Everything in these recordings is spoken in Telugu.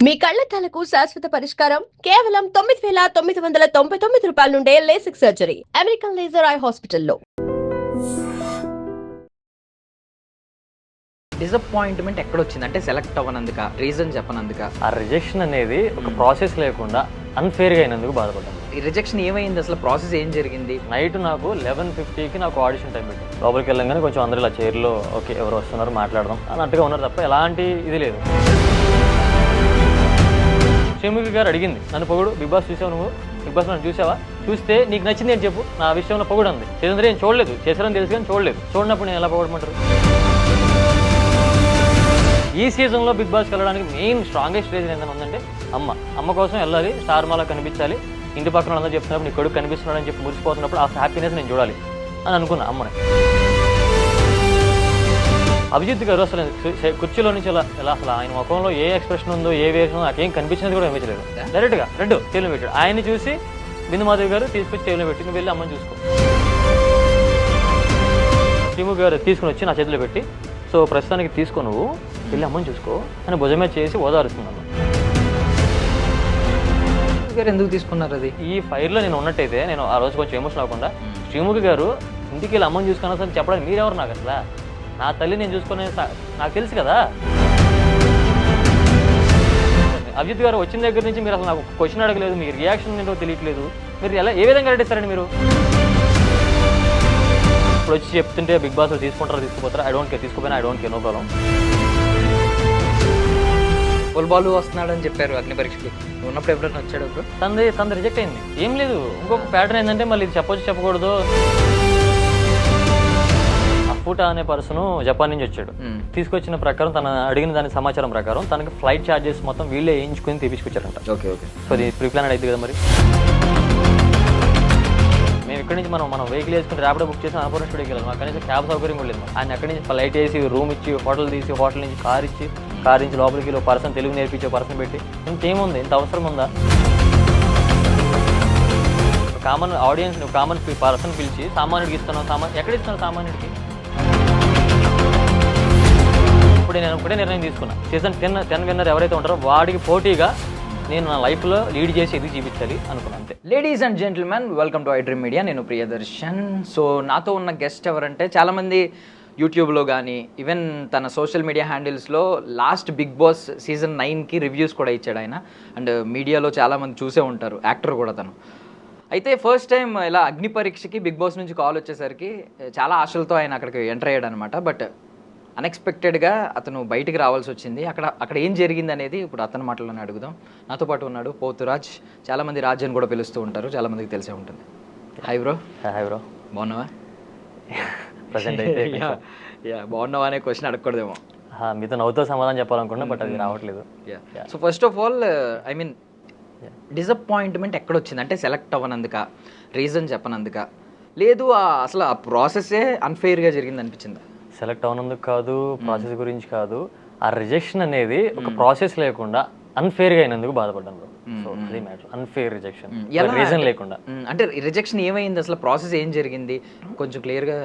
మీ కళ్లద్దాలకు శాశ్వత పరిష్కారం కేవలం 9,999 రూపాయల నుండే LASIK surgery American laser eye హాస్పిటల్లో. డిసప్పాయింట్మెంట్ ఎక్కడొచ్చింది అంటే సెలెక్ట్ అవ్వనందుక, రీజన్ చెప్పనందుక? ఆ రిజెక్షన్ అనేది ఒక ప్రాసెస్ లేకుండా అన్ఫేర్గా అయినందుకు బాధపడ్డాను. ఈ రిజెక్షన్ ఏమైంది, అసలు ప్రాసెస్ ఏం జరిగింది? నైట్ నాకు 11:50కి నాకు ఆడిషన్ టైం పెట్టాను. లోపలికి వెళ్ళంగానే కొంచెం అందరూ ఇలా చైర్లో ఓకే ఎవరు వస్తున్నారు మాట్లాడదాం అన్నట్టుగా ఉన్నారు తప్ప ఎలాంటి ఇది లేదు. శ్రీముఖి గారు అడిగింది నన్ను పొగుడు, బిగ్ బాస్ చూసావు నువ్వు, బిగ్ బాస్ నన్ను చూసావా, చూస్తే నీకు నచ్చింది అని చెప్పు, నా విషయంలో పొగుడు అంది. చేసింది నేను చూడలేదు, చేశారని తెలుసు కానీ చూడలేదు, చూడనప్పుడు నేను ఎలా పొగడమంటారు? ఈ సీజన్లో బిగ్ బాస్కి వెళ్ళడానికి మెయిన్ స్ట్రాంగెస్ట్ రీజన్ ఏదైనా ఉందంటే అమ్మ కోసం వెళ్ళాలి, స్టార్ మాలా కనిపించాలి, ఇంటి పక్కన అందరూ చెప్తున్నప్పుడు నీ కొడుకు కనిపిస్తున్నాడని చెప్పి మురిసిపోతున్నప్పుడు ఆ హ్యాపీనెస్ నేను చూడాలి అని అనుకున్నా అమ్మని. అభిజిత్ గారు అసలు కుర్చీలో నుంచి ఎలా అసలు ఆయన ముఖంలో ఏ ఎక్స్ప్రెషన్ ఉందో ఏ వేషన్ ఉందో నాకేం కనిపించినది కూడా కనిపించలేదు. డైరెక్ట్గా టేబుల్ పెట్టాడు. ఆయన్ని చూసి బిందుమాధవి గారు తీసుకొచ్చి టేబుల్ పెట్టి నువ్వు వెళ్ళి అమ్మని చూసుకో. శ్రీముఖి గారు తీసుకుని వచ్చి నా చేతిలో పెట్టి సో ప్రస్తుతానికి తీసుకో, నువ్వు వెళ్ళి అమ్మని చూసుకో అని భుజమే చేసి ఓదారుస్తున్నాను. గారు ఎందుకు తీసుకున్నారు అది? ఈ ఫైర్లో నేను ఉన్నట్టయితే నేను ఆ రోజు కొంచెం ఎమోషన్ అవ్వకుండా శ్రీముఖి గారు ఇంటికి వెళ్ళి అమ్మని చూసుకున్నా సార్ చెప్పడానికి మీరెవరు నాకు అసలు? నా తల్లి నేను చూసుకునే నాకు తెలుసు కదా. అభిజిత్ గారు వచ్చిన దగ్గర నుంచి మీరు అసలు నాకు క్వశ్చన్ అడగలేదు, మీ రియాక్షన్ ఏంటో తెలియట్లేదు, మీరు ఎలా ఏ విధంగా అడిగిస్తారండి మీరు? ఇప్పుడు వచ్చి చెప్తుంటే బిగ్ బాస్ తీసుకుంటారా తీసుకుపోతారా, ఐ డోంట్ కేర్, తీసుకోపోయినా I don't care, no problem. ఫుల్బాల్ వస్తున్నాడు అని చెప్పారు అగ్ని పరీక్షకి, ఉన్నప్పుడు ఎప్పుడైనా వచ్చాడు? తనది రిజెక్ట్ అయింది. ఏం లేదు, ఇంకొక ప్యాటర్న్ ఏంటంటే మళ్ళీ ఇది చెప్పొచ్చు చెప్పకూడదు. అఫూటా అనే పర్సన్ జపాన్ నుంచి వచ్చాడు. తీసుకొచ్చిన ప్రకారం తన అడిగిన దాని సమాచారం ప్రకారం తనకి ఫ్లైట్ ఛార్జెస్ మొత్తం వీళ్ళే వేయించుకుని తీపించుకొచ్చారంట. ఓకే. సో అది ప్రీప్లాన్ అయితే కదా మరి. మేము ఇక్కడి నుంచి మనం వెహికల్ వేసుకుని ర్యాపిడో బుక్ చేసి అన్నపూర్ణ స్టూడియోకి వెళ్ళాం. అక్కడి నుంచి క్యాబ్ సౌకర్యం కూడా లేదు. ఆయన అక్కడి నుంచి ఫ్లైట్ వేసి రూమ్ ఇచ్చి హోటల్ తీసి హోటల్ నుంచి కార్ ఇచ్చి కార్ నుంచి లోపలికి పర్సన్ తెలుగు నేర్పించే పర్సన్ పెట్టి ఇంకేముంది, ఇంత అవసరం ఉందా? కామన్ ఆడియన్స్ కామన్ పర్సన్ పిలిచి సామాన్యుడికి ఇస్తున్నాం, ఎక్కడ ఇస్తున్నాం సామాన్యుడికి? ఇప్పుడే నిర్ణయం తీసుకున్నా, సీజన్ 10 విన్నర్ ఎవరైతే ఉంటారో వాడికి పోటీగా నేను నా లైఫ్లో లీడ్ చేసి ఎదుగు చూపించాలి అనుకున్నాను అంతే. Ladies and gentlemen, welcome to I dream media. నేను ప్రియదర్శన్. సో నాతో ఉన్న గెస్ట్ ఎవరంటే చాలామంది యూట్యూబ్లో కానీ ఈవెన్ తన సోషల్ మీడియా హ్యాండిల్స్లో లాస్ట్ బిగ్ బాస్ సీజన్ 9కి రివ్యూస్ కూడా ఇచ్చాడు ఆయన. అండ్ మీడియాలో చాలామంది చూసే ఉంటారు, యాక్టర్ కూడా తను. అయితే ఫస్ట్ టైం ఇలా అగ్ని పరీక్షకి బిగ్ బాస్ నుంచి కాల్ వచ్చేసరికి చాలా ఆశలతో ఆయన అక్కడికి ఎంటర్ అయ్యాడు అనమాట. బట్ అన్ఎక్స్పెక్టెడ్గా అతను బయటికి రావాల్సి వచ్చింది. అక్కడ ఏం జరిగింది అనేది ఇప్పుడు అతని మాటల్లోనే అడుగుదాం. నాతో పాటు ఉన్నాడు పోతురాజ్, చాలామంది రాజ్ అని కూడా పిలుస్తూ ఉంటారు, చాలామందికి తెలిసే ఉంటుంది. Hi bro. Hi bro. బాగున్నావా? ప్రజెంట్ అయితే బాగున్నావా అనే క్వశ్చన్ అడగకూడదేమో. మీతో నవ్వుతో సమాధానం చెప్పాలనుకున్నా బట్ అది రావట్లేదు. So first of all I mean disappointment ఎక్కడొచ్చింది అంటే సెలెక్ట్ అవ్వనందుక, రీజన్ చెప్పనందుక, లేదు అసలు ఆ ప్రాసెస్సే అన్ఫెయిర్గా జరిగింది అనిపించిందా? సెలెక్ట్ అవునందుకు కాదు, ప్రాసెస్ గురించి కాదు, ఆ రిజెక్షన్ అనేది ఒక ప్రాసెస్ లేకుండా అన్ఫేర్గా అయినందుకు బాధపడ్డాను. సో అది మ్యాటర్, అన్ఫేర్ రిజెక్షన్, రీజన్ లేకుండా. అంటే రిజెక్షన్ ఏమైంది, అసలు ప్రాసెస్ ఏం జరిగింది కొంచెం క్లియర్గా?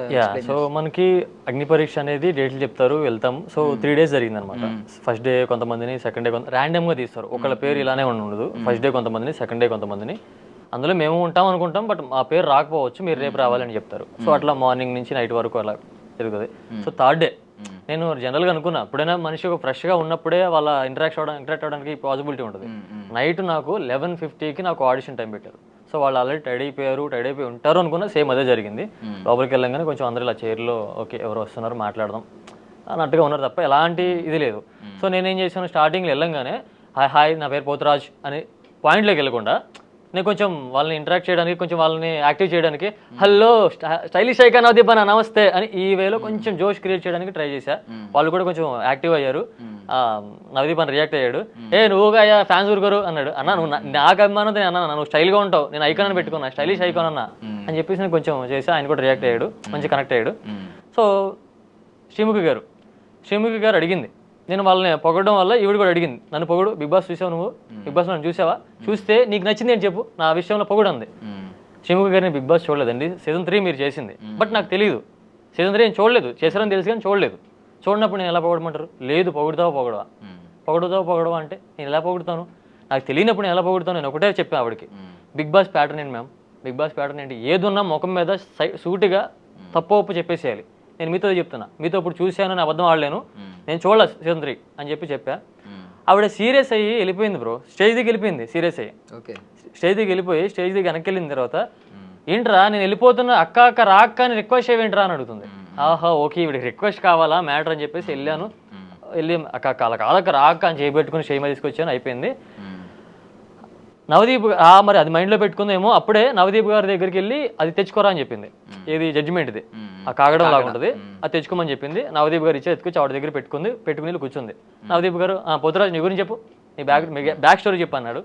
సో మనకి అగ్ని పరీక్ష అనేది డేట్లు చెప్తారు, వెళ్తాం. సో 3 days జరిగింది అనమాట. ఫస్ట్ డే కొంతమందిని, సెకండ్ డే ర్యాండమ్ గా తీస్తారు, ఒకళ్ళ పేరు ఇలానే ఉండదు. ఫస్ట్ డే కొంతమందిని, సెకండ్ డే కొంతమందిని, అందులో మేము ఉంటాం అనుకుంటాం బట్ మా పేరు రాకపోవచ్చు, మీరు రేపు రావాలని చెప్తారు. సో అట్లా మార్నింగ్ నుంచి నైట్ వరకు అలా జరుగుతుంది. సో థర్డ్ డే నేను జనరల్గా అనుకున్నా ఎప్పుడైనా మనిషి ఒక ఫ్రెష్గా ఉన్నప్పుడే వాళ్ళ ఇంటరాక్ట్ అవ్వడానికి పాసిబిలిటీ ఉంటుంది. నైట్ నాకు 11:50కి నాకు ఆడిషన్ టైం పెట్టారు. సో వాళ్ళు ఆల్రెడీ టైడ్ అయిపోయి ఉంటారు అనుకున్నా. సేమ్ అదే జరిగింది. లోపలికి వెళ్ళంగానే కొంచెం అందరూ ఇలా చైర్లో ఓకే ఎవరు వస్తున్నారు మాట్లాడదాం అన్నట్టుగా ఉన్నారు తప్ప ఎలాంటి ఇది లేదు. సో నేనేం చేశాను, స్టార్టింగ్లో వెళ్ళంగానే హాయ్ నా పేరు పోతురాజ్ అని పాయింట్లోకి వెళ్ళకుండా నేను కొంచెం వాళ్ళని ఇంటరాక్ట్ చేయడానికి, కొంచెం వాళ్ళని యాక్టివ్ చేయడానికి హలో స్టైలిష్ ఐకా నవదీప్ అన్న నమస్తే అని ఈ వేలో కొంచెం జోష్ క్రియేట్ చేయడానికి ట్రై చేశా. వాళ్ళు కూడా కొంచెం యాక్టివ్ అయ్యారు. నవదీప్ అని రియాక్ట్ అయ్యాడు. నువ్వుగా ఫ్యాన్స్ ఊరుకోరు అన్నాడు. అన్న నువ్వు నాకు అభిమానం అన్న, నువ్వు స్టైల్గా ఉంటావు, నేను ఐకాన్ అని పెట్టుకున్నా, స్టైలిష్ ఐకాన్ అన్న అని చెప్పేసి నేను కొంచెం చేసి ఆయన కూడా రియాక్ట్ అయ్యాడు, మంచి కనెక్ట్ అయ్యాడు. సో శ్రీముఖి గారు అడిగింది, నేను వాళ్ళని పొగడడం వల్ల ఈవిడ కూడా అడిగింది నన్ను పొగుడు, బిగ్ బాస్ చూసావు నువ్వు, బిగ్ బాస్ నన్ను చూసావా, చూస్తే నీకు నచ్చింది అని చెప్పు, నా విషయంలో పొగుడు అంది. శ్రీముఖి గారిని బిగ్ బాస్ చూడలేదండి, సీజన్ 3 మీరు చేసింది బట్ నాకు తెలియదు. సీజన్ 3 నేను చూడలేదు, చేశారని తెలుసు కానీ చూడలేదు. చూడనప్పుడు నేను ఎలా పొగడమంటారు? లేదు పొగుడుతావా పొగడవా, పొగడవా అంటే నేను ఎలా పొగుడుతాను, నాకు తెలియనప్పుడు నేను ఎలా పొగుడుతాను, నేను ఒకటే చెప్పాను ఆవిడకి. బిగ్ బాస్ ప్యాటర్న్ ఏంటి మ్యామ్, బిగ్ బాస్ ప్యాటర్న్ ఏంటి, ఏదున్నా ముఖం మీద సూటిగా తప్పు ఒప్పు చెప్పేసేయాలి. నేను మీతో చెప్తున్నా, మీతో ఇప్పుడు చూశాను, నేను అబద్ధం ఆడలేను, నేను చూడలేదు సీజన్ 3 అని చెప్పా. ఆవిడ సీరియస్ అయ్యి వెళ్ళిపోయింది బ్రో, స్టేజ్ దిగి వెళ్ళిపోయింది సీరియస్ అయ్యి. స్టేజ్ దిగి వెళ్ళిపోయి స్టేజ్ దిగి వెనక్కి వెళ్ళిన తర్వాత ఏంట్రా నేను వెళ్ళిపోతున్నా, అక్క రాక్క అని రిక్వెస్ట్ చేయవేంట్రా అని అడుగుతుంది. ఆహా ఓకే వీడికి రిక్వెస్ట్ కావాలా మ్యాటర్ అని చెప్పేసి వెళ్ళాను. వెళ్ళి అక్క అలా కాదక్క రాక్క అని చేయబెట్టుకుని షేమ తీసుకొచ్చాను, అయిపోయింది. నవదీప్ మరి అది మైండ్లో పెట్టుకుందేమో, అప్పుడే నవదీప్ గారి దగ్గరికి వెళ్ళి అది తెచ్చుకోరా అని చెప్పింది. ఏది జడ్జిమెంట్ది, ఆ కాగడం లాగా ఉంటుంది, అది తెచ్చుకోమని చెప్పింది. నవదీప్ గారు ఇచ్చే ఎత్తుకొచ్చి ఆవిడ దగ్గర పెట్టుకుని కూర్చుంది. నవదీప్ గారు పోతురాజ్ నీ గురించి చెప్పు, నీ బ్యాక్ స్టోరీ చెప్పు అన్నాడు.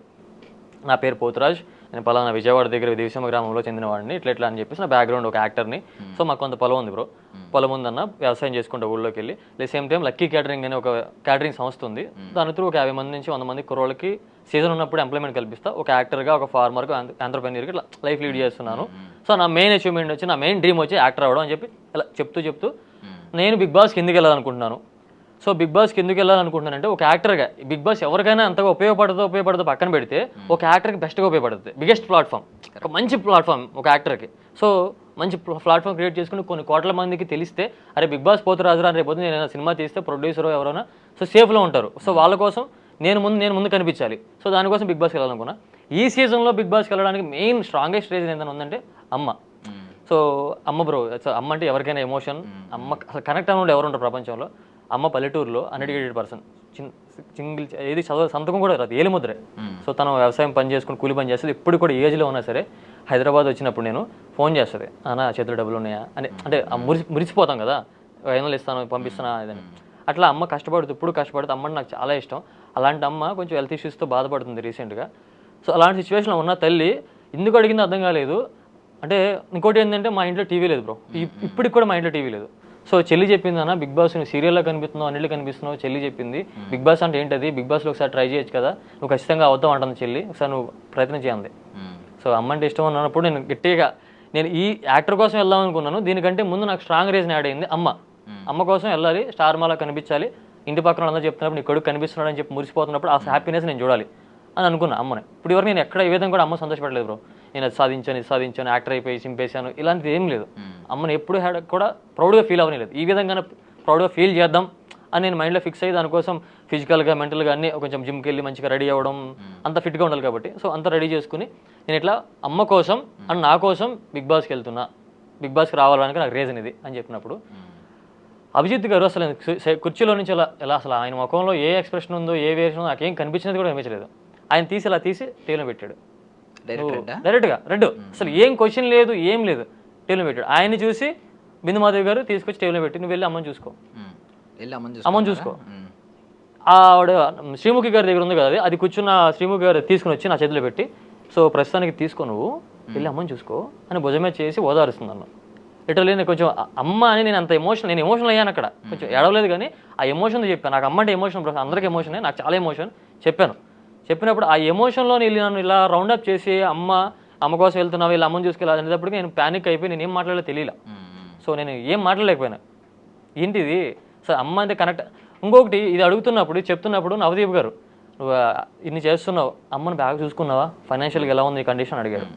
నా పేరు పోతురాజ్, నేను పలానా విజయవాడ దగ్గర దివిసమ గ్రామంలో చెందినవాడిని, ఇట్లా అని చెప్పేసి నా బ్యాక్గ్రౌండ్ ఒక యాక్టర్ని. సో మాకు కొంత పొలం ఉంది బ్రో, పొలం ఉందన్న వ్యవసాయం చేసుకుంటే ఊళ్ళోకి వెళ్ళి. సేమ్ టైం లక్కీ క్యాటరింగ్ అనే ఒక క్యాటరింగ్ సంస్థ ఉంది, దాని త్రూ ఒక 50 మంది నుంచి 100 మంది కుర్రోళ్ళకి సీజన్ ఉన్నప్పుడు ఎంప్లాయ్మెంట్ కల్పిస్తా. ఒక యాక్టర్గా, ఒక ఫార్మర్గా, ఆంటర్‌ప్రెన్యూర్గా ఇట్లా లైఫ్ లీడ్ చేస్తున్నాను. సో నా మెయిన్ అచీవ్మెంట్ వచ్చి, నా మెయిన్ డ్రీమ్ వచ్చి యాక్టర్ అవ్వడం అని చెప్పి ఇలా చెప్తూ నేను బిగ్ బాస్కి ఎందుకు వెళ్ళాలనుకుంటున్నాను. సో బిగ్ బాస్కి ఎందుకు వెళ్ళాలనుకుంటున్నానంటే, ఒక యాక్టర్గా బిగ్ బాస్ ఎవరికైనా అంతగా ఉపయోగపడదో పక్కన పెడితే ఒక యాక్టర్కి బెస్ట్గా ఉపయోగపడుతుంది. బిగ్గెస్ట్ ప్లాట్ఫామ్, ఒక మంచి ప్లాట్ఫామ్ ఒక యాక్టర్కి. సో మంచి ప్లాట్ఫామ్ క్రియేట్ చేసుకుని కొన్ని కోట్ల మందికి తెలిస్తే, అరే బిగ్ బాస్ పోతురాజురా అని రేపు నేను సినిమా తీస్తే ప్రొడ్యూసర్ ఎవరైనా సో సేఫ్లో ఉంటారు. సో వాళ్ళ కోసం నేను ముందు కనిపించాలి. సో దానికోసం బిగ్ బాస్కి వెళ్ళాలనుకున్నా. ఈ సీజన్లో బిగ్ బాస్కి వెళ్ళడానికి మెయిన్ స్ట్రాంగెస్ట్ రీజన్ ఏంటంటే ఉందంటే అమ్మ. సో అమ్మ బ్రో, అమ్మ అంటే ఎవరికైనా ఎమోషన్. అమ్మ అసలు కనెక్ట్ అవ్వడం ఎవరు ఉంటారు ప్రపంచంలో. అమ్మ పల్లెటూరులో అన్ఎడ్యుకేటెడ్ పర్సన్, సింగిల్ ఏది సంతకం కూడా రాదు, ఏలిముద్రే. సో తను వ్యవసాయం పని చేసుకుని కూలి పని చేస్తుంది. ఇప్పుడు కూడా ఏజ్లో ఉన్నా సరే హైదరాబాద్ వచ్చినప్పుడు నేను ఫోన్ చేస్తుంది, అన్న చేతులు డబ్బులు ఉన్నాయా అని. అంటే మురిసిపోతాం కదా, 500 ఇస్తాను పంపిస్తానా ఇదని. అట్లా అమ్మ ఇప్పుడు కష్టపడుతుంది. అమ్మ నాకు చాలా ఇష్టం. అలాంటి అమ్మ కొంచెం హెల్త్ ఇష్యూస్తో బాధపడుతుంది రీసెంట్గా. సో అలాంటి సిచ్యువేషన్లో ఉన్న తల్లి ఎందుకు అడిగిందో అర్థం కాలేదు. అంటే ఇంకోటి ఏంటంటే మా ఇంట్లో టీవీ లేదు బ్రో, ఇప్పటికి కూడా మా ఇంట్లో టీవీ లేదు. సో చెల్లి చెప్పింది, అన్న బిగ్ బాస్ నువ్వు సీరియల్లో కనిపిస్తున్నావు, అన్నిట్లో కనిపిస్తున్నావు. చెల్లి చెప్పింది బిగ్ బాస్ అంటే ఏంటది, బిగ్ బాస్లో ఒకసారి ట్రై చేయొచ్చు కదా, నువ్వు ఖచ్చితంగా అవుతావు అంటుంది చెల్లి, ఒకసారి నువ్వు ప్రయత్నం చేయండి. సో అమ్మ అంటే ఇష్టం అన్నప్పుడు నేను గట్టిగా నేను ఈ యాక్టర్ కోసం వెళ్దాం అనుకున్నాను. దీనికంటే ముందు నాకు స్ట్రాంగ్ రీజన్ యాడ్ అయింది అమ్మ కోసం వెళ్ళాలి, స్టార్ మాలా కనిపించాలి, ఇంటి పక్కన అందరూ చెప్తున్నప్పుడు నీ కొడుకు కనిపిస్తున్నాడు అని చెప్పి మురిసిపోతున్నప్పుడు ఆ హ్యాపీనెస్ నేను చూడాలి అని అనుకున్నా అమ్మని. ఇప్పుడు ఎవరు నేను ఎక్కడ ఏ విధంగా కూడా అమ్మ సంతోషపడలేదు బ్రో. నేను అది సాధించాను, యాక్టర్ అయిపోయి చింపేశాను, ఇలాంటిది ఏం లేదు. అమ్మని ఎప్పుడు కూడా ప్రౌడ్గా ఫీల్ అవ్వలేదు. ఈ విధంగా ప్రౌడ్గా ఫీల్ చేద్దాం అని నేను మైండ్లో ఫిక్స్ అయ్యి దానికోసం ఫిజికల్గా మెంటల్గా అన్నీ కొంచెం జిమ్కి వెళ్ళి మంచిగా రెడీ అవ్వడం, అంత ఫిట్గా ఉండాలి కాబట్టి సో అంత రెడీ చేసుకుని నేను ఇట్లా అమ్మ కోసం అండ్ నా కోసం బిగ్ బాస్కి వెళ్తున్నా, బిగ్ బాస్కి రావాలని నాకు రీజన్ ఇది అని చెప్పినప్పుడు అభిజిత్ గారు అసలు కుర్చీలో నుంచి ఎలా అసలు ఆయన ముఖంలో ఏ ఎక్స్ప్రెషన్ ఉందో, ఏ వేరియేషన్ ఉందో నాకేం కనిపించినది కూడా కనిపించలేదు. ఆయన తీసి టేబుల్ పెట్టాడు డైరెక్ట్గా రెడ్, అసలు ఏం క్వశ్చన్ లేదు, ఏం లేదు, టేబుల్ పెట్టాడు. ఆయన్ని చూసి బిందుమాధవి గారు తీసుకొచ్చి టేబుల్ పెట్టి నువ్వు వెళ్ళి అమ్మని చూసుకో. ఆవిడ శ్రీముఖి గారి దగ్గర ఉంది కదా, అది కూర్చున్న శ్రీముఖి గారు తీసుకుని వచ్చి నా చేతిలో పెట్టి, సో ప్రస్తుతానికి తీసుకో, నువ్వు వెళ్ళి అమ్మని చూసుకో అని భుజమే చేసి ఓదారుస్తుంది అన్న. లిటరల్లీ నేను కొంచెం అమ్మ అని నేను అంత నేను ఎమోషనల్ అయ్యాను అక్కడ. కొంచెం ఏడవలేదు కానీ ఆ ఎమోషన్ చెప్పాను. నాకు అమ్మ అంటే ఎమోషన్, అందరికీ ఎమోషనే, నాకు చాలా ఎమోషన్ చెప్పినప్పుడు ఆ ఎమోషన్లో వెళ్ళి నన్ను ఇలా రౌండప్ చేసి అమ్మ కోసం వెళ్తున్నావు, ఇలా అమ్మని చూసుకెళ్ళి అనేటప్పటికి నేను ప్యానిక్ అయిపోయి నేను ఏం మాట్లాడలేదు తెలియలా. సో నేను ఏం మాట్లాడలేకపోయినా, ఏంటిది సో అమ్మ అంటే కనెక్ట్. ఇంకొకటి ఇది చెప్తున్నప్పుడు నవదీప్ గారు నువ్వు ఇన్ని చేస్తున్నావు, అమ్మని బాగా చూసుకున్నావా, ఫైనాన్షియల్గా ఎలా ఉంది కండిషన్ అడిగారు.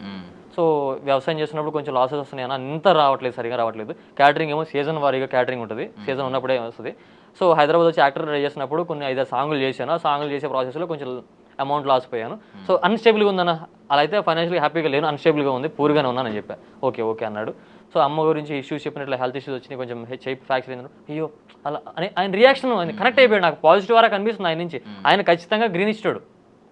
సో వ్యవసాయం చేస్తున్నప్పుడు కొంచెం లాసెస్ వస్తున్నాయి అన్న, అంత సరిగా రావట్లేదు. క్యాటరింగ్ ఏమో సీజన్ వారీగా క్యాటరింగ్ ఉంటుంది, సీజన్ ఉన్నప్పుడే వస్తుంది. సో హైదరాబాద్ వచ్చి యాక్టర్ ట్రై చేసినప్పుడు కొన్ని 5 సాంగులు చేశాను. ఆ సాంగులు చేసే ప్రాసెస్లో కొంచెం అమౌంట్ లాస్ పోయాను. సో అన్స్టేబుల్గా ఉందన్న, అలా అయితే ఫైనాన్షియల్గా హ్యాపీగా లేను, అన్స్టేబుల్గా ఉంది, పూర్గానే ఉన్నానని చెప్పాను. ఓకే అన్నాడు. సో అమ్మ గురించి ఇష్యూస్ చెప్పినట్లు హెల్త్ ఇష్యూస్ వచ్చినాయి, కొంచెం ఫ్రాక్చర్ అయింది, అయ్యో అలా అని ఆయన రియాక్షన్ ఆయన కనెక్ట్ అయిపోయాడు. నాకు పాజిటివ్ వారా కనిపిస్తుంది ఆయన నుంచి. ఆయన ఖచ్చితంగా గ్రీన్ ఇస్తాడు,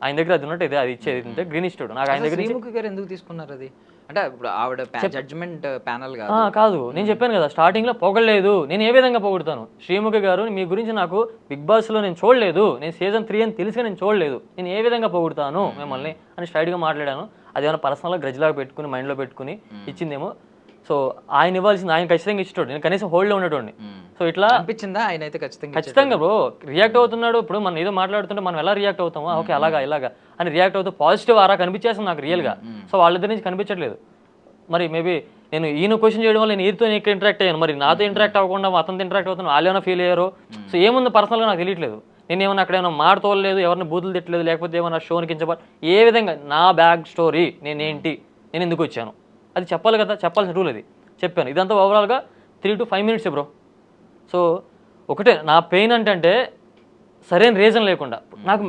ఆయన దగ్గర అది ఉన్నట్టు అది ఇచ్చేది అంటే గ్రీన్ ఇస్తాడు. నాకు ఆయన దగ్గర ఎందుకు తీసుకున్నారు అది అంటే ఇప్పుడు ఆవిడ జడ్జ్మెంట్ ప్యానల్ కాదు, నేను చెప్పాను కదా స్టార్టింగ్లో పొగలేదు. నేను ఏ విధంగా పొగుడుతాను, శ్రీముఖి గారు మీ గురించి నాకు బిగ్ బాస్లో నేను చూడలేదు, నేను సీజన్ 3 అని తెలిసి నేను చూడలేదు, నేను ఏ విధంగా పొగుడుతాను మిమ్మల్ని అని స్ట్రైట్గా మాట్లాడాను. అది ఏమైనా పర్సనల్గా గ్రజ్లాగా పెట్టుకుని మైండ్లో పెట్టుకుని ఇచ్చిందేమో. సో ఆయన ఇవ్వాల్సింది ఆయన ఖచ్చితంగా ఇచ్చేటోడు, నేను కనీసం హోల్డ్లో ఉండేటోడిని. సో ఇట్లా అనిపించిందా ఆయన అయితే ఖచ్చితంగా బ్రో రియాక్ట్ అవుతున్నాడు. ఇప్పుడు మనం ఏదో మాట్లాడుతుంటే మనం ఎలా రియాక్ట్ అవుతామో, ఓకే ఇలాగా అని రియాక్ట్ అవుతూ పాజిటివ్ ఆరా కనిపించేస్తుంది నాకు రియల్గా. సో వాళ్ళిద్దరి నుంచి కనిపించట్లేదు. మరి మేబీ నేను ఈయన క్వశ్చన్ చేయడం వల్ల నేను ఈతో ఇంటరాక్ట్ అయ్యాను, మరి నాతో ఇంటరాక్ట్ అవ్వకుండా అతనితో ఇంటరాక్ట్ అవుతాను, వాళ్ళు ఏమైనా ఫీల్ అయ్యారో. సో ఏముంది పర్సనల్గా నాకు తెలియట్లేదు. నేను ఏమన్నా అక్కడ ఏమైనా మాడతోలేదు, ఎవరిని బూతులు తిట్టలేదు, లేకపోతే ఏమన్నా షోని కించబడి ఏ విధంగా నా బ్యాక్ స్టోరీ నేనేంటి, నేను ఎందుకు వచ్చాను అది చెప్పాలి కదా, చెప్పాల్సిన రూల్ అది. చెప్పాను. ఇదంతా ఓవరాల్గా 3 to 5 minutes బ్రో. సో ఒకటే నా పెయిన్ అంటే సరైన రీజన్ లేకుండా నాకు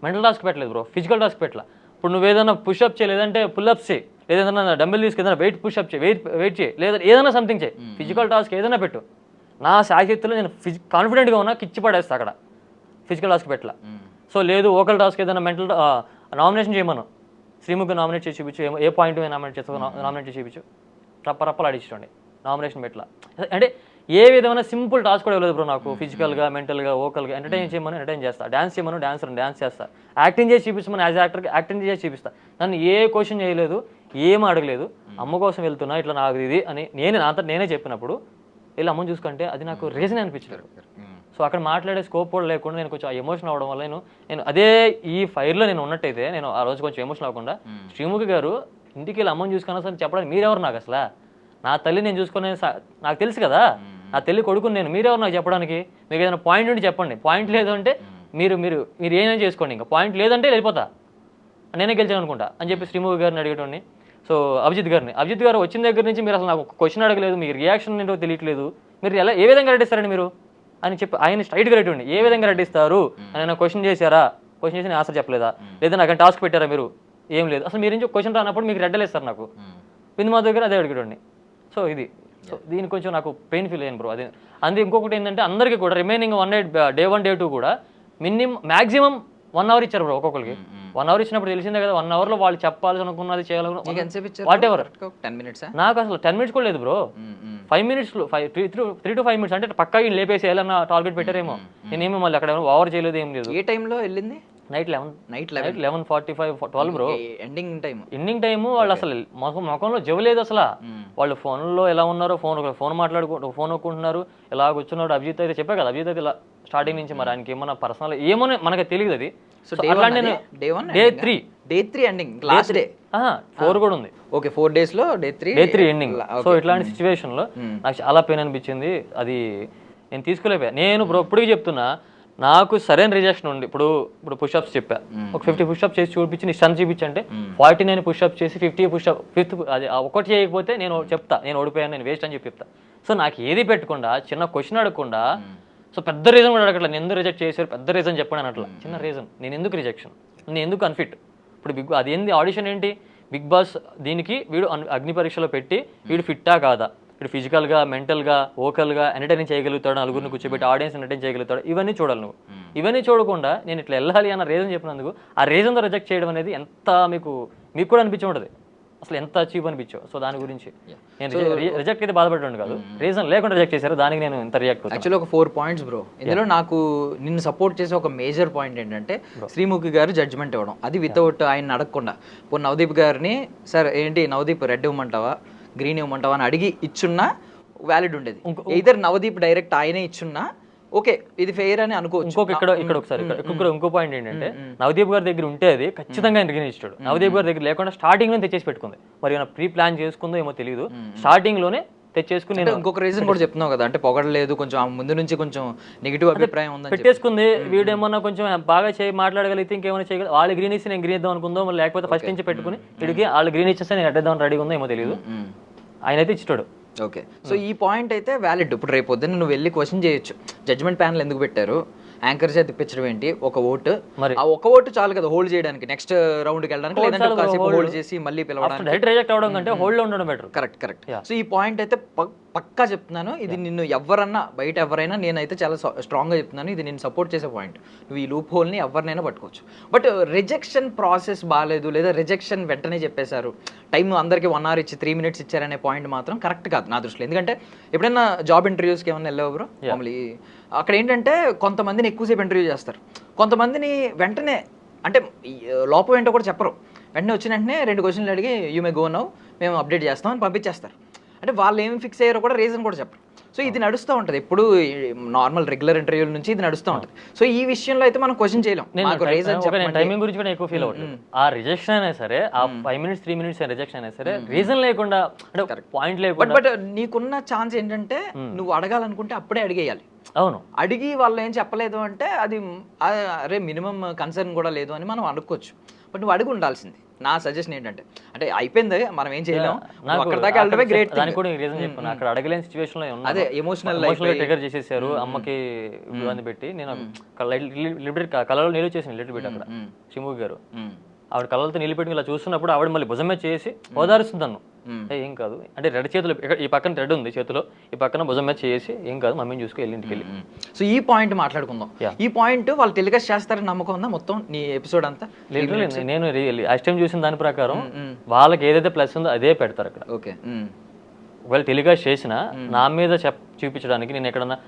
మెంటల్ టాస్క్ పెట్టలేదు బ్రో, ఫిజికల్ టాస్క్ పెట్టలే. ఇప్పుడు నువ్వు ఏదైనా పుషప్ చేయి, లేదంటే పుల్అప్స్ చేయి, ఏదైనా డంబెల్ తీసుకు ఏదైనా వెయిట్ పుషప్ చేయి, వెయిట్ చేయి, లేదా ఏదైనా సంథింగ్ చేయి, ఫిజికల్ టాస్క్ ఏదైనా పెట్టు. నా శాశక్తిలో నేను కాన్ఫిడెంట్గా ఉన్నా, కిచ్చి పడేస్తా అక్కడ. ఫిజికల్ టాస్క్ పెట్టలే. సో లేదు ఓకల్ టాస్క్ ఏదైనా మెంటల్ నామినేషన్ చేయమను, శ్రీముఖి నామినేట్ చేసి చూపించు, ఏ పాయింట్ నామినేట్ చేస్తావు నామినేట్ చేసి చూపించు, రప్పలు ఆడించండి, నామినేషన్ పెట్టలా. అంటే ఏ విధమైన సింపుల్ టాస్క్ కూడా ఇవ్వలేదు బ్రో నాకు. ఫిజికల్గా, మెంటల్గా, ఓకల్గా ఎంటర్టైన్ చేయమని ఎంటర్టైన్ చేస్తా, డ్యాన్స్ చేయమను డ్యాన్స్ చేస్తా, యాక్టింగ్ చేసి చూపించమని యాజ్ యాక్టర్కి యాక్టింగ్ చేసి చూపిస్తా. నన్ను ఏ క్వశ్చన్ చేయలేదు, ఏం అడగలేదు. అమ్మ కోసం వెళ్తున్నా, ఇట్లా నాకు ఇది అని నేనే చెప్పినప్పుడు వెళ్ళి అమ్మని చూసుకుంటే అది నాకు రీజన్ అనిపించలేదు. సో అక్కడ మాట్లాడే స్కోప్ కూడా లేకుండా నేను కొంచెం ఎమోషన్ అవ్వడం వల్ల నేను అదే ఈ ఫైర్లో నేను ఉన్నట్టయితే నేను ఆ రోజు కొంచెం ఎమోషన్ అవ్వకుండా శ్రీముఖి గారు ఇంటికి వెళ్ళి అమ్మని చూసుకున్నా సార్ చెప్పడానికి మీరెవరు నాకు అసలు, నా తల్లి నేను చూసుకునే నాకు తెలుసు కదా, నా తల్లి కొడుకుని నేను, మీరెవరు నాకు చెప్పడానికి, మీకు ఏదైనా పాయింట్ ఉంటే చెప్పండి, పాయింట్ లేదు అంటే మీరు మీరు మీరు ఏమైనా చేసుకోండి, ఇంకా పాయింట్ లేదంటే వెళ్ళిపోతా, నేనే గెలిచాను అనుకుంటా అని చెప్పి శ్రీముఖి గారిని అడిగేటోని. సో అభిజిత్ గారు వచ్చిన దగ్గర నుంచి మీరు అసలు నాకు క్వశ్చన్ అడగలేదు, మీకు రియాక్షన్ ఏంటో తెలియట్లేదు, మీరు ఎలా ఏ విధంగా రెడ్డిస్తారండి మీరు అని చెప్పి ఆయన స్ట్రైట్గా రెడ్డి ఏ విధంగా రెడ్డిస్తారు అని క్వశ్చన్ చేశారా, క్వశ్చన్ చేసి ఆన్సర్ చెప్పలేదా, లేదా నాకు టాస్క్ పెట్టారా, మీరు ఏం లేదు అసలు, మీరు నుంచి క్వశ్చన్ రానప్పుడు మీకు రెడ్డలేస్తారు నాకు. బిందు మా దగ్గర అదే అడిగేటండి. సో ఇది దీని కొంచెం నాకు పెయిన్ ఫీల్ అయ్యాను బ్రో. అది అందుకే ఇంకొకటి ఏంటంటే అందరికీ కూడా రిమైనింగ్ 1 night డే 1 డే 2 కూడా మ్యాక్సిమం 1 hour ఇచ్చారు బ్రో ఒక్కొక్కరికి. 1 hour ఇచ్చినప్పుడు తెలిసిందే కదా, 1 hourలో వాళ్ళు చెప్పాల్సి అనుకున్నది చేయాలనుకున్నది వాట్ ఎవర్. నాకు అసలు 10 minutes కూడా లేదు బ్రో, 5 minutes 3 to 5 minutes అంటే పక్కా ఈయన లేపేసి వెళ్ళాలన్న టార్గెట్ పెట్టారేమో. నేనేమో మళ్ళీ అక్కడ ఓవర్ చేయలేదు, ఏం లేదు. ఏ టైంలో వెళ్ళింది? Night 11:45 12 bro. ఎండింగ్ టైము వాళ్ళు అసలు ముఖంలో జవలేదు అసలు. వాళ్ళు ఫోన్లో ఎలా ఉన్నారో, ఫోన్ ఒక్కుంటున్నారు, ఇలా కూర్చున్నాడు. అభిజిత్ అయితే చెప్పా కదా, అభిజిత్ అయితే ఇలా స్టార్టింగ్ నుంచి మరి ఆయనకి ఏమన్నా పర్సనల్ ఏమో మనకి తెలియదు అది. డే 3 ఎండింగ్, లాస్ట్ డే 4 కూడా ఉంది. ఓకే, 4 days లో డే 3 ఎండింగ్. సో ఇట్లాంటి సిచ్యువేషన్ లో నాకు చాలా పెయిన్ అనిపించింది. అది నేను తీసుకోలేకపోయా. నేను బ్రో ఇప్పటికీ చెప్తున్నా, నాకు సరైన రిజెక్షన్ ఉంది. ఇప్పుడు పుషప్స్ చెప్పా, ఒక 50 పుషప్స్ చేసి చూపించి నీ స్ట్రెంత్ చూపించంటే 49 పుషప్స్ చేసి 50 పుషప్ 5th అది ఒకటి చేయకపోతే నేను చెప్తా నేను ఓడిపోయాను, నేను వేస్ట్ అని చెప్పి చెప్తా. సో నాకు ఏది పెట్టకుండా, చిన్న క్వశ్చన్ అడగకుండా, సో పెద్ద రీజన్ కూడా అడగట్లేదు, నేను ఎందుకు రిజెక్ట్ చేశారు పెద్ద రీజన్ చెప్పండి అట్లా. చిన్న రీజన్, నేను ఎందుకు రిజెక్షన్, నేను ఎందుకు అన్ఫిట్. ఇప్పుడు అది ఏంది ఆడిషన్ ఏంటి, బిగ్ బాస్ దీనికి వీడు అగ్ని పరీక్షలో పెట్టి వీడు ఫిట్టా కాదా, వీడు ఫిజికల్గా, మెంటల్గా, ఓకల్గా ఎంటర్టైన్ చేయగలుగుతాడు, నలుగురిని కూర్చోబెట్టి ఆడియన్స్ ఎంటర్టైన్ చేయగలుగుతాడు, ఇవన్నీ చూడాలి నువ్వు. ఇవన్నీ చూడకుండా నేను ఇట్లా వెళ్ళాలి అన్న రీజన్ చెప్పినందుకు ఆ రీజన్తో రిజెక్ట్ చేయడం అనేది ఎంత మీకు కూడా అనిపించి ఉంటుంది, అసలు ఎంత చీప్ అనిపించో. సో దాని గురించి నేను రిజెక్ట్ అయితే బాధపడ్డాను కాదు, రీజన్ లేకుండా రిజెక్ట్ చేశారు, దానికి నేను ఎంత రియాక్ట్ అవుతాను. యాక్చువల్లీ ఒక 4 points బ్రో. ఇందులో నాకు నిన్ను సపోర్ట్ చేసే ఒక మేజర్ పాయింట్ ఏంటంటే శ్రీముఖి గారు జడ్జ్మెంట్ ఇవ్వడం, అది వితౌట్ ఆయన అడగకుండా. ఇప్పుడు నవదీప్ గారిని సార్ ఏంటి నవదీప్ రెడ్ ఇవ్వమంటావా గ్రీన్ ఇవ్వమంటావా అని అడిగి ఇచ్చున్నా వ్యాలిడ్ ఉండేది. ఇద్దరు నవదీప్ డైరెక్ట్ ఆయనే ఇచ్చున్నా ఓకే ఇది ఫెయిర్ అని అనుకోవచ్చు. ఇంకో పాయింట్ ఏంటంటే నవదీప్ గారి దగ్గర ఉంటే అది ఖచ్చితంగా ఆయన ఇచ్చాడు. నవదీప్ గారి దగ్గర లేకుండా స్టార్టింగ్ లో తెచ్చేసి పెట్టుకుంది, మరి ప్రీ ప్లాన్ చేసుకుందో ఏమో తెలియదు, స్టార్టింగ్ లోనే తెచ్చేసుకుని. ఇంకొక రీజన్ కూడా చెప్తున్నావు కదా, అంటే పొగడలేదు, కొంచెం ముందు నుంచి కొంచెం నెగిటివ్ అభిప్రాయం ఉందని పెట్టేసుకుంది. వీడేమన్నా కొంచెం బాగా మాట్లాడగలిగితే ఇంకేమైనా చేయగలి, వాళ్ళు గ్రీన్ ఇచ్చి నేను గ్రీన్ ఇద్దాం అనుకుందో, మరి లేకపోతే ఫస్ట్ నుంచి పెట్టుకుని వీడికి వాళ్ళు గ్రీన్ ఇచ్చేస్తే నేను అడ్డేద్దాం రెడీగా ఉందో ఏమో తెలియదు, ఆయన అయితే ఇచ్చాడు. ఓకే, సో ఈ పాయింట్ అయితే వ్యాలిడ్. ఇప్పుడు రేపు పొద్దున్న నువ్వు వెళ్ళి క్వశ్చన్ చేయొచ్చు, జడ్జ్మెంట్ ప్యానల్ ఎందుకు పెట్టారు, యాంకర్ చేతి తిప్పించడం ఏంటి, ఒక ఓటు, ఆ ఒక ఓటు చాలు కదా హోల్డ్ చేయడానికి, నెక్స్ట్ రౌండ్కి వెళ్ళడానికి, లేదంటే కాసేపు హోల్డ్ చేసి మళ్ళీ పిలవడానికి. రిజెక్ట్ అవడం కంటే హోల్డ్ లో ఉండడం బెటర్. కరెక్ట్. సో ఈ పాయింట్ అయితే పక్కా చెప్తున్నాను, ఇది నిన్ను ఎవరన్నా బయట ఎవరైనా, నేనైతే చాలా స్ట్రాంగ్గా చెప్తున్నాను, ఇది నేను సపోర్ట్ చేసే పాయింట్. నువ్వు ఈ లూప్ హోల్ని ఎవరినైనా పట్టుకోవచ్చు. బట్ రిజెక్షన్ ప్రాసెస్ బాగాలేదు, లేదా రిజెక్షన్ వెంటనే చెప్పేశారు, టైం అందరికీ 1 hour ఇచ్చి 3 minutes ఇచ్చారనే పాయింట్ మాత్రం కరెక్ట్ కాదు నా దృష్టిలో. ఎందుకంటే ఎప్పుడైనా జాబ్ ఇంటర్వ్యూస్కి ఏమన్నా వెళ్ళావు బ్రో, మామూలు అక్కడ ఏంటంటే కొంతమందిని ఎక్కువసేపు ఇంటర్వ్యూ చేస్తారు, కొంతమందిని వెంటనే అంటే లోపం ఏంటో కూడా చెప్పరు, వెంటనే వచ్చిన వెంటనే 2 questions అడిగి యూ మే గో నౌ మేము అప్డేట్ చేస్తాం అని పంపించేస్తారు. అంటే వాళ్ళు ఏమి ఫిక్స్ అయ్యారో కూడా రీజన్ కూడా చెప్పరు. సో ఇది నడుస్తూ ఉంటుంది ఎప్పుడు, నార్మల్ రెగ్యులర్ ఇంటర్వ్యూల నుంచి ఇది నడుస్తూ ఉంటుంది. సో ఈ విషయంలో అయితే మనం క్వశ్చన్ చేయలేం. టైమింగ్ గురించి కూడా ఎక్కువ ఫీల్ అవుతుంది. ఆ రిజెక్షన్ అయినా సరే, ఆ 5 minutes 3 minutes రిజెక్షన్ అయినా సరే, రీజన్ లేకుండా పాయింట్ లేకుండా. బట్ నీకున్న ఛాన్స్ ఏంటంటే నువ్వు అడగాలనుకుంటే అప్పుడే అడిగేయాలి. అవును. అడిగి వాళ్ళు ఏం చెప్పలేదు అంటే అది అరే మినిమం కన్సర్న్ కూడా లేదు అని మనం అనుకోవచ్చు. బట్ నువ్వు అడిగి ఉండాల్సింది. నా సజెషన్ ఏంటంటే, అంటే అయిపోయింది మనం ఏం చేయలేం, అక్కడ దాకా వెళ్ళడమే గ్రేట్. దానికి కూడా రీజన్ చెప్పాను, అక్కడ అడగలేని సిచ్యువేషన్ లో ఉన్నా. అదే ఎమోషనల్ ట్రిగర్ చేసేసారు, అమ్మకి ఇబ్బంది పెట్టి. నేను కళ్ళలో నీళ్ళు చేసాను లిటిల్ బిట్ అక్కడ. షిము గారు ఆవిడ కళ్ళతో నీళ్ళు పెట్టి ఇలా చూస్తున్నప్పుడు ఆవిడ మళ్ళీ భుజం మీద చేసి ఓదారుస్తుంది నన్ను. ఏం కాదు అంటే రెడ్ చేతులు, ఈ పక్కన రెడ్ ఉంది చేతిలో, ఈ పక్కన భుజం మీద చేసి ఏం కాదు మమ్మీని చూసుకు వెళ్ళి ఇంటికి వెళ్ళి. సో ఈ పాయింట్ మాట్లాడుకుందాం. ఈ పాయింట్ వాళ్ళు టెలికాస్ట్ చేస్తారని నమ్మకం ఉందా మొత్తం నీ ఎపిసోడ్ అంతా? నేను లాస్ట్ టైం చూసిన దాని ప్రకారం వాళ్ళకి ఏదైతే ప్లస్ ఉందో అదే పెడతారు అక్కడ. ఓకే, ఒకవేళ టెలికాస్ట్ చేసినా నా మీద చూపించడానికి, నేను ఎక్కడన్నా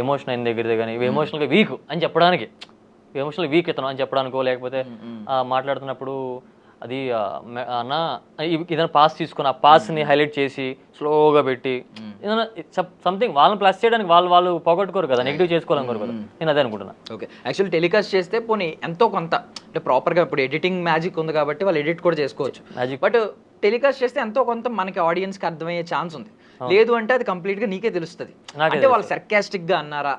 ఎమోషన్ అయిన దగ్గర కానీ ఎమోషనల్గా వీక్ అని చెప్పడానికి, ఎమోషనల్ వీక్ ఇతను అని చెప్పడానికో, లేకపోతే మాట్లాడుతున్నప్పుడు అది అన్న ఏదైనా పాస్ తీసుకుని ఆ పాస్ని హైలైట్ చేసి స్లోగా పెట్టి ఏదైనా సంథింగ్ వాళ్ళని ప్లస్ చేయడానికి వాళ్ళు పోగొట్టుకోరు కదా, నెగిటివ్ చేసుకోవాలనుకోరు కదా, నేను అదే అనుకుంటున్నా. ఓకే, యాక్చువల్లీ టెలికాస్ట్ చేస్తే పోనీ ఎంతో కొంత అంటే ప్రాపర్గా ఇప్పుడు ఎడిటింగ్ మ్యాజిక్ ఉంది కాబట్టి వాళ్ళు ఎడిట్ కూడా చేసుకోవచ్చు. బట్ టెలికాస్ట్ చేస్తే ఎంతో కొంత మనకి ఆడియన్స్కి అర్థమయ్యే ఛాన్స్ ఉంది. లేదు అంటే అది కంప్లీట్గా నీకే తెలుస్తుంది. అంటే వాళ్ళు సర్కాస్టిక్గా అన్నారా,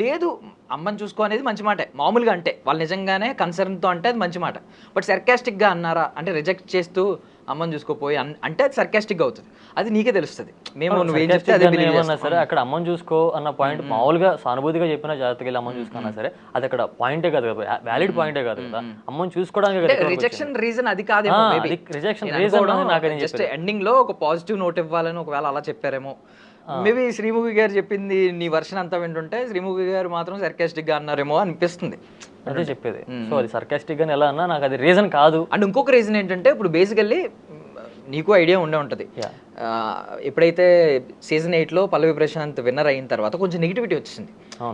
లేదు అమ్మని చూసుకో అనేది మంచి మాట మామూలుగా, అంటే వాళ్ళు నిజంగానే కన్సర్న్తో అంటే అది మంచి మాట. బట్ సర్కాస్టిక్గా అన్నారా అంటే రిజెక్ట్ చేస్తూ అమ్మని చూసుకోపోయి అంటే అది సర్కాస్టిక్గా అవుతుంది, అది నీకే తెలుస్తుంది. మేము నువ్వేం చెప్తే అదే ఏమన్నా సరే అక్కడ అమ్మని చూసుకో అన్న పాయింట్ మామూలుగా సానుభూతిగా చెప్పినా జాగ్రత్తగా వెళ్ళి అమ్మని చూసుకున్నా సరే అది అక్కడ పాయింటే కాదు కదా, వ్యాలిడ్ పాయింటే కాదు కదా, అమ్మని చూసుకోవడానికి. రిజెక్షన్ రీజన్ అది కాదేమో, రిజెక్షన్ జస్ట్ ఎండింగ్ లో ఒక పాజిటివ్ నోట్ ఇవ్వాలని ఒకవేళ అలా చెప్పారేమో. మేబీ శ్రీముఖి గారు చెప్పింది నీ వర్షన్ అంతా వింటుంటే శ్రీముఖి గారు మాత్రం సర్కాస్టిక్ గా అన్నారేమో అనిపిస్తుంది. అదే చెప్పేది. సో అది సర్కాస్టిక్ గా ఎలా అన్నా నాకు అది రీజన్ కాదు. అండ్ ఇంకొక రీజన్ ఏంటంటే ఇప్పుడు బేసికల్లీ నీకు ఐడియా ఉండే ఉంటుంది, ఎప్పుడైతే సీజన్ 8లో పల్లవి ప్రశాంత్ విన్నర్ అయిన తర్వాత కొంచెం నెగిటివిటీ వచ్చింది.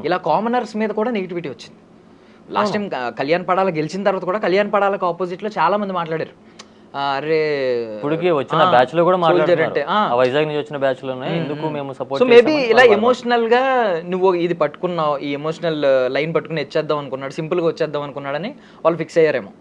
ఇలా కామనర్స్ మీద కూడా నెగిటివిటీ వచ్చింది. లాస్ట్ టైం కళ్యాణ్ పడాల గెలిచిన తర్వాత కూడా కళ్యాణ్ పడాలకు ఆపోజిట్ లో చాలా మంది మాట్లాడారు. అరే ఇప్పటికి వచ్చిన బ్యాచ్ లో కూడా మాట్లాడారంటే వైజాగ్ నుంచి వచ్చిన బ్యాచ్ లోనే ఎందుకు మేము సపోర్ట్. సో మేబీ ఇలా ఎమోషనల్ గా నువ్వు ఇది పట్టుకున్నావు, ఈ ఎమోషనల్ లైన్ పట్టుకుని వచ్చేద్దాం అనుకున్నాడు, సింపుల్ గా వచ్చేద్దాం అనుకున్నాడని వాళ్ళు ఫిక్స్ అయ్యారేమో.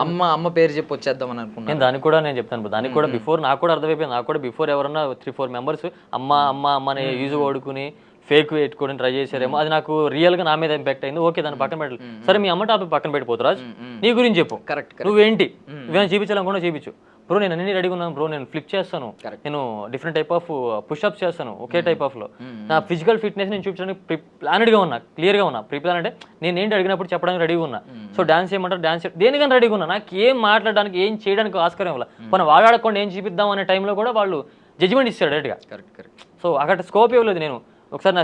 అమ్మ పేరు చెప్పి వచ్చేద్దాం అని అనుకున్నాను. నేను దానికి కూడా నేను చెప్తాను, దానికి కూడా బిఫోర్ నాకు కూడా అర్థమైపోయింది. నాకు కూడా బిఫోర్ ఎవరన్నా 3-4 మెంబర్స్ అమ్మ అమ్మ అమ్మ అనే యూజ్ వాడుకుని ఫేక్ పెట్టుకోవడం ట్రై చేశారేమో, అది నాకు రియల్ గా నా మీద ఇంపాక్ట్ అయింది. ఓకే దాన్ని పక్కన పెట్టాలి. సరే మీ అమ్మ టాపిక్ పక్కన పెట్టిపోతురాజ్, నీ గురించి చెప్పు. కరెక్ట్, నువ్వేంటి ఇవేమైనా చూపించాలనుకున్నా చూపించు. బ్రో నేను అన్ని రెడీగా ఉన్నాను బ్రో, నేను ఫ్లిక్ చేస్తాను, నేను డిఫరెంట్ టైప్ ఆఫ్ పుష్అప్స్ చేస్తాను ఒకే టైప్ ఆఫ్ లో, నా ఫిజికల్ ఫిట్నెస్ నేను చూపించడానికి ప్లానెడ్ గా ఉన్నా, క్లియర్ గా ఉన్నా. ప్రిప్లాన్ అంటే నేను ఏంటి అడిగినప్పుడు చెప్పడానికి రెడీగా ఉన్నా. సో డాన్స్ చేయమంటారు డాన్స్ దేనికని రెడీగా ఉన్నా. నాకు ఏం మాట్లాడడానికి ఏం చేయడానికి ఆస్కారం ఇవ్వాలి. మనం వాడాడకుండా ఏం చూపిద్దాం అనే టైంలో కూడా వాళ్ళు జడ్జిమెంట్ ఇస్తారు డైరెక్ట్గా. సో అక్కడ స్కోప్ ఇవ్వలేదు. నేను ఒకసారి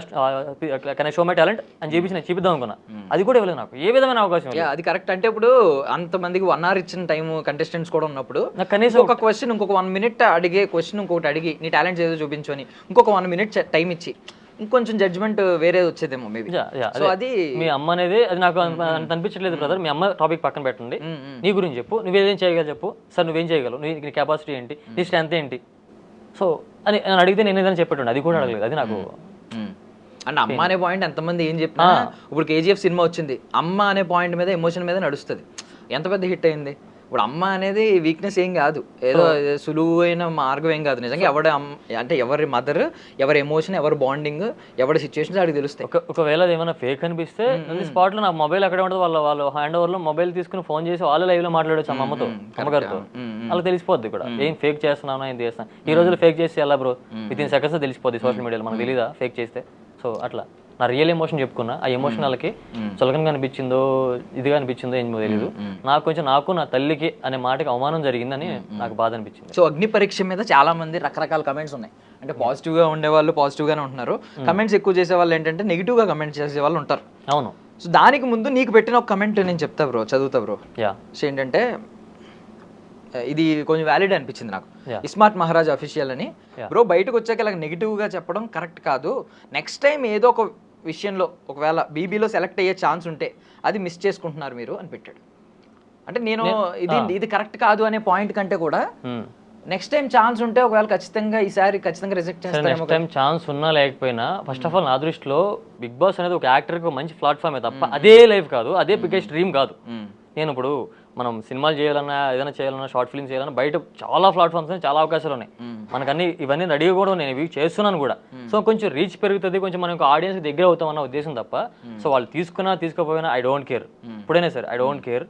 నా షో మై టాలెంట్ అని చెప్పి నేను చూపిద్దాం అనుకున్నా, అది కూడా ఇవ్వలేదు నాకు ఏ విధమైన అవకాశం. అది కరెక్ట్. అంటే ఇప్పుడు అంతమందికి 1 hour ఇచ్చిన టైం కంటెస్టెంట్స్ కూడా ఉన్నప్పుడు కనీసం ఒక క్వశ్చన్ ఇంకొక 1 minute అడిగే క్వశ్చన్ ఇంకొకటి అడిగి నీ టాలెంట్ ఏదో చూపించని ఇంకొక 1 minute టైం ఇచ్చి ఇంకొంచెం జడ్జ్మెంట్ వేరే వచ్చేదేమో మేబీ. సో అది మీ అమ్మ అనేది అది నాకు అనిపించట్లేదు బ్రదర్. మీ అమ్మ టాపిక్ పక్కన పెట్టండి, నీ గురించి చెప్పు, నువ్వేం చేయగలవు చెప్పు. సార్ నువ్వేం చేయగలవు, నీ కెపాసిటీ ఏంటి, నీ స్ట్రెంత్ ఏంటి. సో అని అడిగితే నేను ఏదైనా చెప్పేటండి, అది కూడా అడగలేదు. అది నాకు అండ్ అమ్మ అనే పాయింట్ ఎంతమంది ఏం చెప్పినా ఇప్పుడు KGF సినిమా వచ్చింది, అమ్మ అనే పాయింట్ మీద ఎమోషన్ మీద నడుస్తుంది, ఎంత పెద్ద హిట్ అయింది. ఇప్పుడు అమ్మ అనేది వీక్నెస్ ఏం కాదు, ఏదో సులువైన మార్గం ఏం కాదు. నిజంగా ఎవరి అంటే ఎవరి మదర్, ఎవరి ఎమోషన్, ఎవరి బాండింగ్, ఎవరి సిచ్యువేషన్స్ వాడికి తెలుస్తాయి. ఒకవేళ అది ఏమైనా ఫేక్ అనిపిస్తే స్పాట్ లో నాకు మొబైల్ అక్కడే ఉంటుంది, వాళ్ళు హ్యాండ్ ఓవర్ లో మొబైల్ తీసుకుని ఫోన్ చేసి వాళ్ళు లైవ్ లో మాట్లాడచ్చు అమ్మతో, అమ్మగారితో. అలా తెలిసిపోద్ది కూడా ఏం ఫేక్ చేస్తున్నాను ఏం చేస్తాను. ఈ రోజుల్లో ఫేక్ చేస్తే ఎలా బ్రో, విత్ ఇన్ సెకండ్స్ తెలిసిపోద్ది సోషల్ మీడియాలో, మనకు తెలీదా ఫేక్ చేస్తే. సో అట్లా నా రియల్ ఎమోషన్ చెప్పుకున్నా, ఆ ఎమోషన్ వాళ్ళకి చులకనగా అనిపించిందో ఇదిగా అనిపించిందో ఏమో తెలియదు. నాకు నా తల్లికి అనే మాటకి అవమానం జరిగిందని నాకు బాధ అనిపించింది. సో అగ్ని పరీక్ష మీద చాలా మంది రకరకాల కమెంట్స్ ఉన్నాయి. అంటే పాజిటివ్ గా ఉండేవాళ్ళు పాజిటివ్ గానే ఉంటున్నారు, కమెంట్స్ ఎక్కువ చేసే వాళ్ళు ఏంటంటే నెగిటివ్ గా కమెంట్ చేసే వాళ్ళు ఉంటారు. అవును. సో దానికి ముందు నీకు పెట్టిన ఒక కమెంట్ నేను చెప్తా బ్రో, చదువుతా బ్రో. సో ఏంటంటే ఇది కొంచెం వ్యాలిడ్ అనిపించింది నాకు. ఇస్మార్ట్ మహారాజ్ అఫీషియల్ అని, బ్రో బయటకు వచ్చాక ఇలా నెగిటివ్ గా చెప్పడం కరెక్ట్ కాదు, నెక్స్ట్ టైం ఏదో ఒక విషయంలో ఒకవేళ బీబీలో సెలెక్ట్ అయ్యే ఛాన్స్ ఉంటే అది మిస్ చేసుకుంటున్నారు మీరు అని పెట్టాడు. అంటే నేను ఇది కరెక్ట్ కాదు అనే పాయింట్ కంటే కూడా నెక్స్ట్ టైం ఛాన్స్ ఉంటే ఒకవేళ ఈసారి ఖచ్చితంగా రిజెక్ట్ చేస్తాను. నెక్స్ట్ టైం ఛాన్స్ ఉన్నా లేకపోయినా ఫస్ట్ ఆఫ్ ఆల్ నా దృష్టిలో బిగ్ బాస్ అనేది ఒక యాక్టర్ కి మంచి ప్లాట్ఫామే తప్ప అదే లైఫ్ కాదు, అదే బిగ్గెస్ట్ డ్రీమ్ కాదు. నేను ఇప్పుడు మనం సినిమాలు చేయాలన్నా ఏదైనా చేయాలన్నా షార్ట్ ఫిల్మ్స్ చేయాలన్నా బయట చాలా ప్లాట్ఫామ్స్ చాలా అవకాశాలు ఉన్నాయి. మనకు అన్ని ఇవన్నీ రెడీగా కూడా నేను ఇవి చేస్తున్నాను కూడా. సో కొంచెం రీచ్ పెరుగుతుంది, కొంచెం మనకు ఆడియన్స్ దగ్గర అవుతాం అన్న ఉద్దేశం తప్ప సో వాళ్ళు తీసుకున్నా తీసుకోపోయినా ఐ డోంట్ కేర్. ఇప్పుడైనా సరే ఐ డోంట్ కేర్.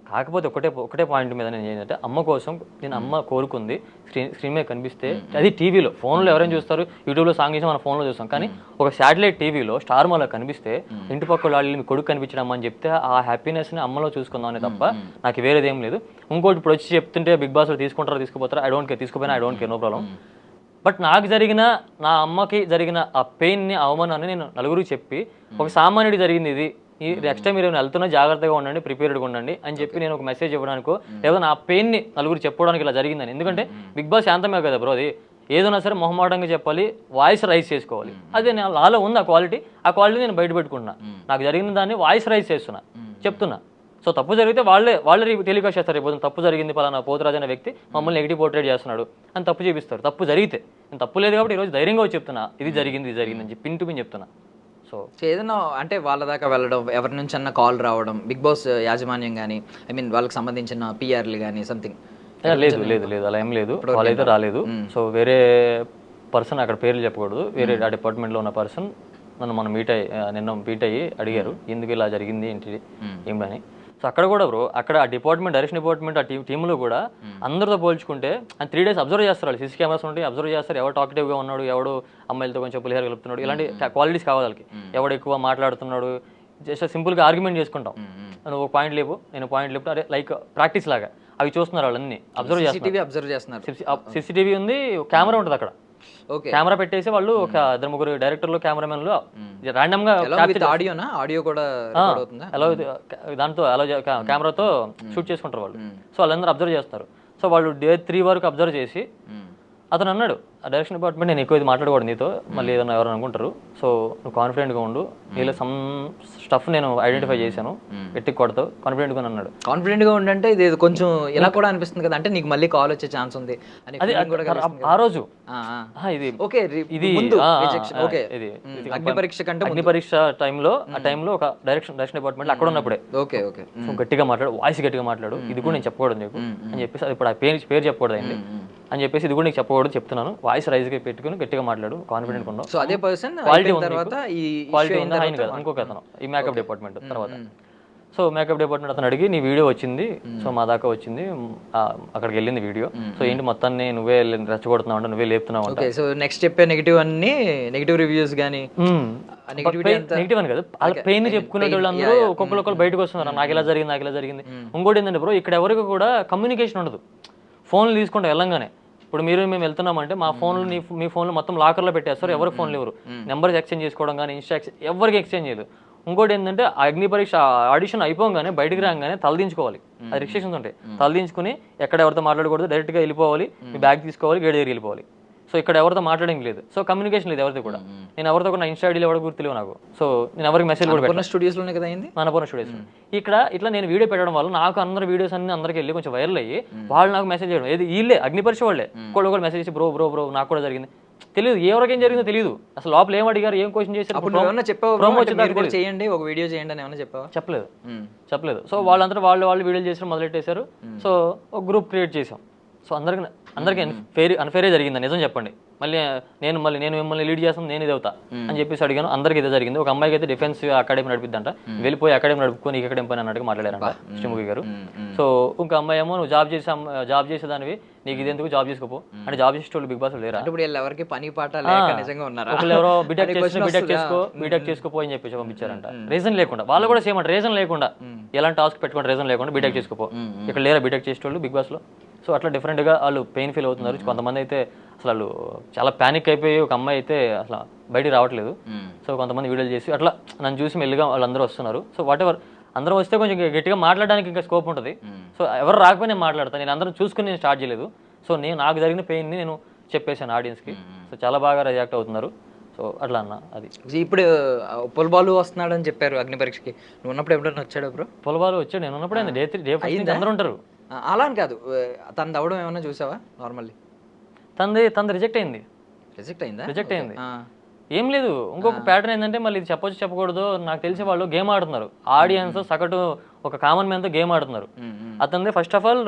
కాకపోతే ఒకటే పాయింట్ మీద నేను ఏంటంటే అమ్మ కోసం నేను అమ్మ కోరుకుంది స్క్రీన్ మీద కనిపిస్తే అది టీవీలో ఫోన్లో ఎవరైనా చూస్తారు, యూట్యూబ్లో సాంగ్ చేసి మన ఫోన్లో చూస్తాం, కానీ ఒక శాటిలైట్ టీవీలో స్టార్ మాలో కనిపిస్తే ఇంటి పక్క వాళ్ళు మీ కొడుకు కనిపించడం అని చెప్తే ఆ హ్యాపీనెస్ని అమ్మలో చూసుకుందాం అనే తప్ప నాకు వేరేది ఏం లేదు. ఇంకోటి ఇప్పుడు వచ్చి చెప్తుంటే బిగ్ బాస్లో తీసుకుంటారో తీసుకుపోతారో ఐ డోంట్ కేర్, తీసుకుపోయినా I don't care, no problem. But నాకు జరిగిన నా అమ్మకి జరిగిన ఆ పెయిన్ని అవమానాన్ని నేను నలుగురికి చెప్పి ఒక సామాన్యుడి జరిగింది ఇది, ఈ నెక్స్ట్ టైం మీరు వెళ్తున్నా జాగ్రత్తగా ఉండండి, ప్రిపేర్డ్గా ఉండండి అని చెప్పి నేను ఒక మెసేజ్ ఇవ్వడానికో లేదా నా పెయిన్ని నలుగురు చెప్పుకోవడానికి ఇలా జరిగిందని. ఎందుకంటే బిగ్ బాస్ శాంతమే కదా బ్రో, అది ఏదైనా సరే మొహమాటంగా చెప్పాలి, వాయిస్ రైజ్ చేసుకోవాలి. అదే నాలో ఉంది ఆ క్వాలిటీ నేను బయట పెట్టుకుంటున్నా. నాకు జరిగిన దాన్ని వాయిస్ రైజ్ చేస్తున్నా, చెప్తున్నా. సో తప్పు జరిగితే వాళ్ళే టెలికాస్ట్ చేస్తారు, రేపు తప్పు జరిగింది పలానా పోతురాజు అనే వ్యక్తి మమ్మల్ని నెగిటివ్ పోర్ట్రేట్ చేస్తున్నాడు అని తప్పు చూపిస్తారు. తప్పు జరిగితే నేను తప్పు లేదు కాబట్టి ఈరోజు ధైర్యంగా వచ్చి చెప్తున్నా ఇది జరిగింది అని చెప్పి పిన్ టు పిన్ చెప్తున్నా. సో ఏదైనా అంటే వాళ్ళ దాకా వెళ్ళడం, ఎవరి నుంచి అన్న కాల్ రావడం, బిగ్ బాస్ యాజమాన్యం కానీ ఐ మీన్ వాళ్ళకి సంబంధించిన పిఆర్లు కానీ సంథింగ్ లేదు అలా ఏం లేదు, వాళ్ళైతే రాలేదు. సో వేరే పర్సన్, అక్కడ పేర్లు చెప్పకూడదు, వేరే ఆ డిపార్ట్మెంట్లో ఉన్న పర్సన్ నన్ను మనం నిన్న మీట్ అయ్యి అడిగారు ఎందుకు ఇలా జరిగింది ఏంటి ఏమని. సో అక్కడ కూడా బ్రో, అక్కడ ఆ డిపార్ట్మెంట్, డైరెక్షన్ డిపార్ట్మెంట్ ఆ టీంలో కూడా అందరితో పోల్చుకుంటే అండ్ 3 days అబ్జర్వ్ చేస్తారు వాళ్ళు. సీసీ కెమెరాస్ ఉంటాయి, అబ్జర్వ్ చేస్తారు ఎవరు టాకిటివ్గా ఉన్నాడు, ఎవడు అమ్మాయిలతో కొంచెం పులిహార కలుపుతున్నాడు, ఇలాంటి క్వాలిటీస్ కావాలి వాళ్ళకి. ఎవడు ఎక్కువ మాట్లాడుతున్నాడు, జస్ట్ సింపుల్గా ఆర్గ్యుమెంట్ చేసుకుంటాం. నువ్వు పాయింట్ లేవు నేను పాయింట్ లేపు, అదే లైక్ ప్రాక్టీస్ లాగా అవి చూస్తున్నారు వాళ్ళన్నీ, అబ్జర్వ్ చేస్తున్నారు. సీసీటీవీ ఉంది, కెమెరా ఉంటుంది అక్కడ, కెమెరా పెట్టేసి వాళ్ళు ఒక 2-3 డైరెక్టర్లు కెమెరామెన్లు ర్యాండమ్ గా ఆడియో కూడా దాంతో కెమెరాతో షూట్ చేసుకుంటారు వాళ్ళు. సో వాళ్ళందరూ అబ్జర్వ్ చేస్తారు. సో వాళ్ళు Day 3 వరకు అబ్జర్వ్ చేసి అతను అన్నాడు, ఆ డైరెక్షన్ డిపార్ట్మెంట్ నేను ఎక్కువ ఇది మాట్లాడకూడదు నీతో, మళ్ళీ ఏదైనా ఎవరైనా అనుకుంటారు, సో నువ్వు కాన్ఫిడెంట్గా ఉండు, నీలో సమ్ స్టఫ్ నేను ఐడెంటిఫై చేశాను, ఎట్టికి కొడతావు కాన్ఫిడెంట్గా అన్నాడు. కాన్ఫిడెంట్గా ఉండంటే ఇది కొంచెం ఇలా కూడా అనిపిస్తుంది కదా, అంటే నీకు మళ్ళీ కాల్ వచ్చే ఛాన్స్ ఉంది అది ఆ రోజు. ఇది అగ్ని పరీక్ష టైంలో, ఆ టైంలో ఒక డైరెక్షన్ డిపార్ట్మెంట్ అక్కడ ఉన్నప్పుడే గట్టిగా మాట్లాడు, వాయిస్ గట్టిగా మాట్లాడు, ఇది కూడా నేను చెప్పకూడదు నీకు అని చెప్పేసి, ఇప్పుడు ఆ పేరు చెప్పకూడదు అయింది అని చెప్పేసి, ఇది కూడా నీకు చెప్పకూడదు చెప్తున్నాను, వాయిస్ రైజ్ గా పెట్టుకుని గట్టిగా మాట్లాడు, కాన్ఫిడెంట్ ఉన్నావు. సో అదే పర్సన్ క్వాలిటీ ఉంది ఆయన కదా, ఇంకొక అతను ఈ మేకప్ డిపార్ట్మెంట్ తర్వాత. సో మేకప్ డిపార్ట్మెంట్ అతను అడిగి నీ వీడియో వచ్చింది, సో మా దాకా వచ్చింది, అక్కడికి వెళ్ళింది వీడియో, సో ఏంటి మొత్తాన్ని నువ్వే రెచ్చగొడుతున్నావు అంటే, నువ్వే లేపుతున్నావు అంటే. సో నెక్స్ట్ చెప్పే నెగిటివ్ రివ్యూస్ కానీ నెగిటివ్ అని కదా, వాళ్ళ పెయిన్ చెప్పుకునే వాళ్ళందరూ ఒక్కొక్కరు బయటకు వస్తున్నారు, నాకు ఇలా జరిగింది. ఇంకోటి ఏంటంటే బ్రో, ఇక్కడ ఎవరికి కూడా కమ్యూనికేషన్ ఉండదు. ఫోన్లు తీసుకుంటే వెళ్ళంగానే, ఇప్పుడు మేము వెళ్తున్నామంటే మా ఫోన్లు మీ ఫోన్లు మొత్తం లాకర్లో పెట్టేస్తారు, ఎవరి ఫోన్లు ఎవరు నెంబర్స్ ఎక్స్చేంజ్ చేసుకోవడం కానీ ఇన్స్టా ఎవరికి ఎక్స్చేంజ్ చేయదు. ఇంకోటి ఏంటంటే అగ్ని పరీక్ష ఆడిషన్ అయిపోగానే బయటికి రాగానే తలదించుకోవాలి, అది రిస్ట్రిక్షన్స్ ఉంటాయి, తలదించుకుని ఎక్కడ ఎవరితో మాట్లాడకూడదు, డైరెక్ట్గా వెళ్ళిపోవాలి, మీ బ్యాగ్ తీసుకోవాలి, గేట్ దగ్గర వెళ్ళిపోవాలి. సో ఇక్కడ ఎవరితో మాట్లాడడం లేదు, సో కమ్యూనికేషన్ లేదు ఎవరితో కూడా. నేను ఎవరితో కూడా ఇన్స్టా ఐడీలో ఎవరు గుర్తులేవు నాకు, సో నేను ఎవరికి మెసేజ్ కూడా పెట్టాను స్టూడియోస్లోనే కదా అయింది, మనపూర్ణ స్టూడియోస్. ఇక్కడ ఇట్లా నేను వీడియో పెట్టడం వల్ల నాకు అందరి వీడియోస్ అన్ని అందరికి వెళ్ళి కొంచెం వైరల్ అయ్యి వాళ్ళు నాకు మెసేజ్ చేయడం, ఏది వీళ్ళే అగ్ని పరీక్ష వాళ్ళే ఒకళ్ళు మెసేజ్ చేసి బ్రో నాకు కూడా జరిగింది, తెలియదు ఎవరికి ఏం జరిగిందో తెలియదు, అసలు లోపల ఏం అడిగారు, ఏం క్వశ్చన్ చేశారు, చేయండి ఒక వీడియో చేయండి అని ఏమైనా చెప్పావా? చెప్పలేదు. సో వాళ్ళంతా వాళ్ళు వీడియోలు చేసి మొదలెట్టేశారు. సో ఒక గ్రూప్ క్రియేట్ చేసాం. సో అందరికి అన్ఫేరే జరిగింది, నిజం చెప్పండి, మళ్ళీ నేను మిమ్మల్ని లీడ్ చేస్తాను, నేను ఇది అవుతా అని చెప్పేసి అడిగాను. అందరికి ఇదే జరిగింది. ఒక అమ్మాయికి అయితే డిఫెన్స్ అకాడమీ నడిపిద్దంట, వెళ్ళిపోయి అకాడమీ నడుపుకొని ఇక్కడ పని అన్నట్టుగా మాట్లాడారంట శ్రీముఖి గారు. సో ఇంక అమ్మాయి ఏమో నువ్వు జాబ్ చేసేదానివి, నీకు ఇది ఎందుకు, జాబ్ చేసుకోపో అంటే, జాబ్ చేసేటోళ్ళు బిగ్ బాస్ లేరా, ఎవరికి పని పాట నిజంగా ఉన్నారు, ఒకళ్ళు ఎవరో బీటెక్ చేసుకోపో అని చెప్పేసి పంపించారంట, రీజన్ లేకుండా. వాళ్ళు కూడా సేమ్ అంట, రీజన్ లేకుండా, ఎలాంటి టాస్క్ పెట్టుకుంటే రీజన్ లేకుండా బీటెక్ చేసుకోపో, ఇక్కడ లేరా బీటెక్ చేసేటోళ్ళు బిగ్ బాస్ లో. సో అట్లా డిఫరెంట్గా వాళ్ళు పెయిన్ ఫీల్ అవుతున్నారు. కొంతమంది అయితే అసలు వాళ్ళు చాలా ప్యానిక్ అయిపోయి, ఒక అమ్మాయి అయితే అసలు బయటికి రావట్లేదు. సో కొంతమంది వీడియోలు చేసి అట్లా నన్ను చూసి మెల్లిగా వాళ్ళందరూ వస్తున్నారు. సో వాట్ ఎవర్ అందరూ వస్తే కొంచెం గట్టిగా మాట్లాడడానికి ఇంకా స్కోప్ ఉంటుంది. సో ఎవరు రాకపోయి నేను మాట్లాడతాను, నేను అందరూ చూసుకుని నేను స్టార్ట్ చేయలేదు. సో నాకు జరిగిన పెయిన్ని నేను చెప్పేశాను ఆడియన్స్కి. సో చాలా బాగా రియాక్ట్ అవుతున్నారు. సో అట్లా అన్న అది. ఇప్పుడు పొలబాలు వస్తున్నాడు అని చెప్పారు అగ్ని పరీక్షకి, నువ్వు ఉన్నప్పుడు ఎప్పుడైనా వచ్చాడు బ్రో? పొలబాలు వచ్చాడు, నేను ఉన్నప్పుడు డే 5 అందరూ ఉంటారు. అలా అని కాదు, తను అవడం ఏమన్నా చూసావా? నార్మల్లీ తనది రిజెక్ట్ అయింది. రిజెక్ట్ అయిందా? రిజెక్ట్ అయింది. ఏం లేదు. ఇంకొక ప్యాటర్న్ ఏంటంటే మళ్ళీ ఇది చెప్పొచ్చు చెప్పకూడదు, నాకు తెలిసి వాళ్ళు గేమ్ ఆడుతున్నారు. ఆడియన్స్ సగటు ఒక కామన్ మ్యాన్తో గేమ్ ఆడుతున్నారు. అతనిది ఫస్ట్ ఆఫ్ ఆల్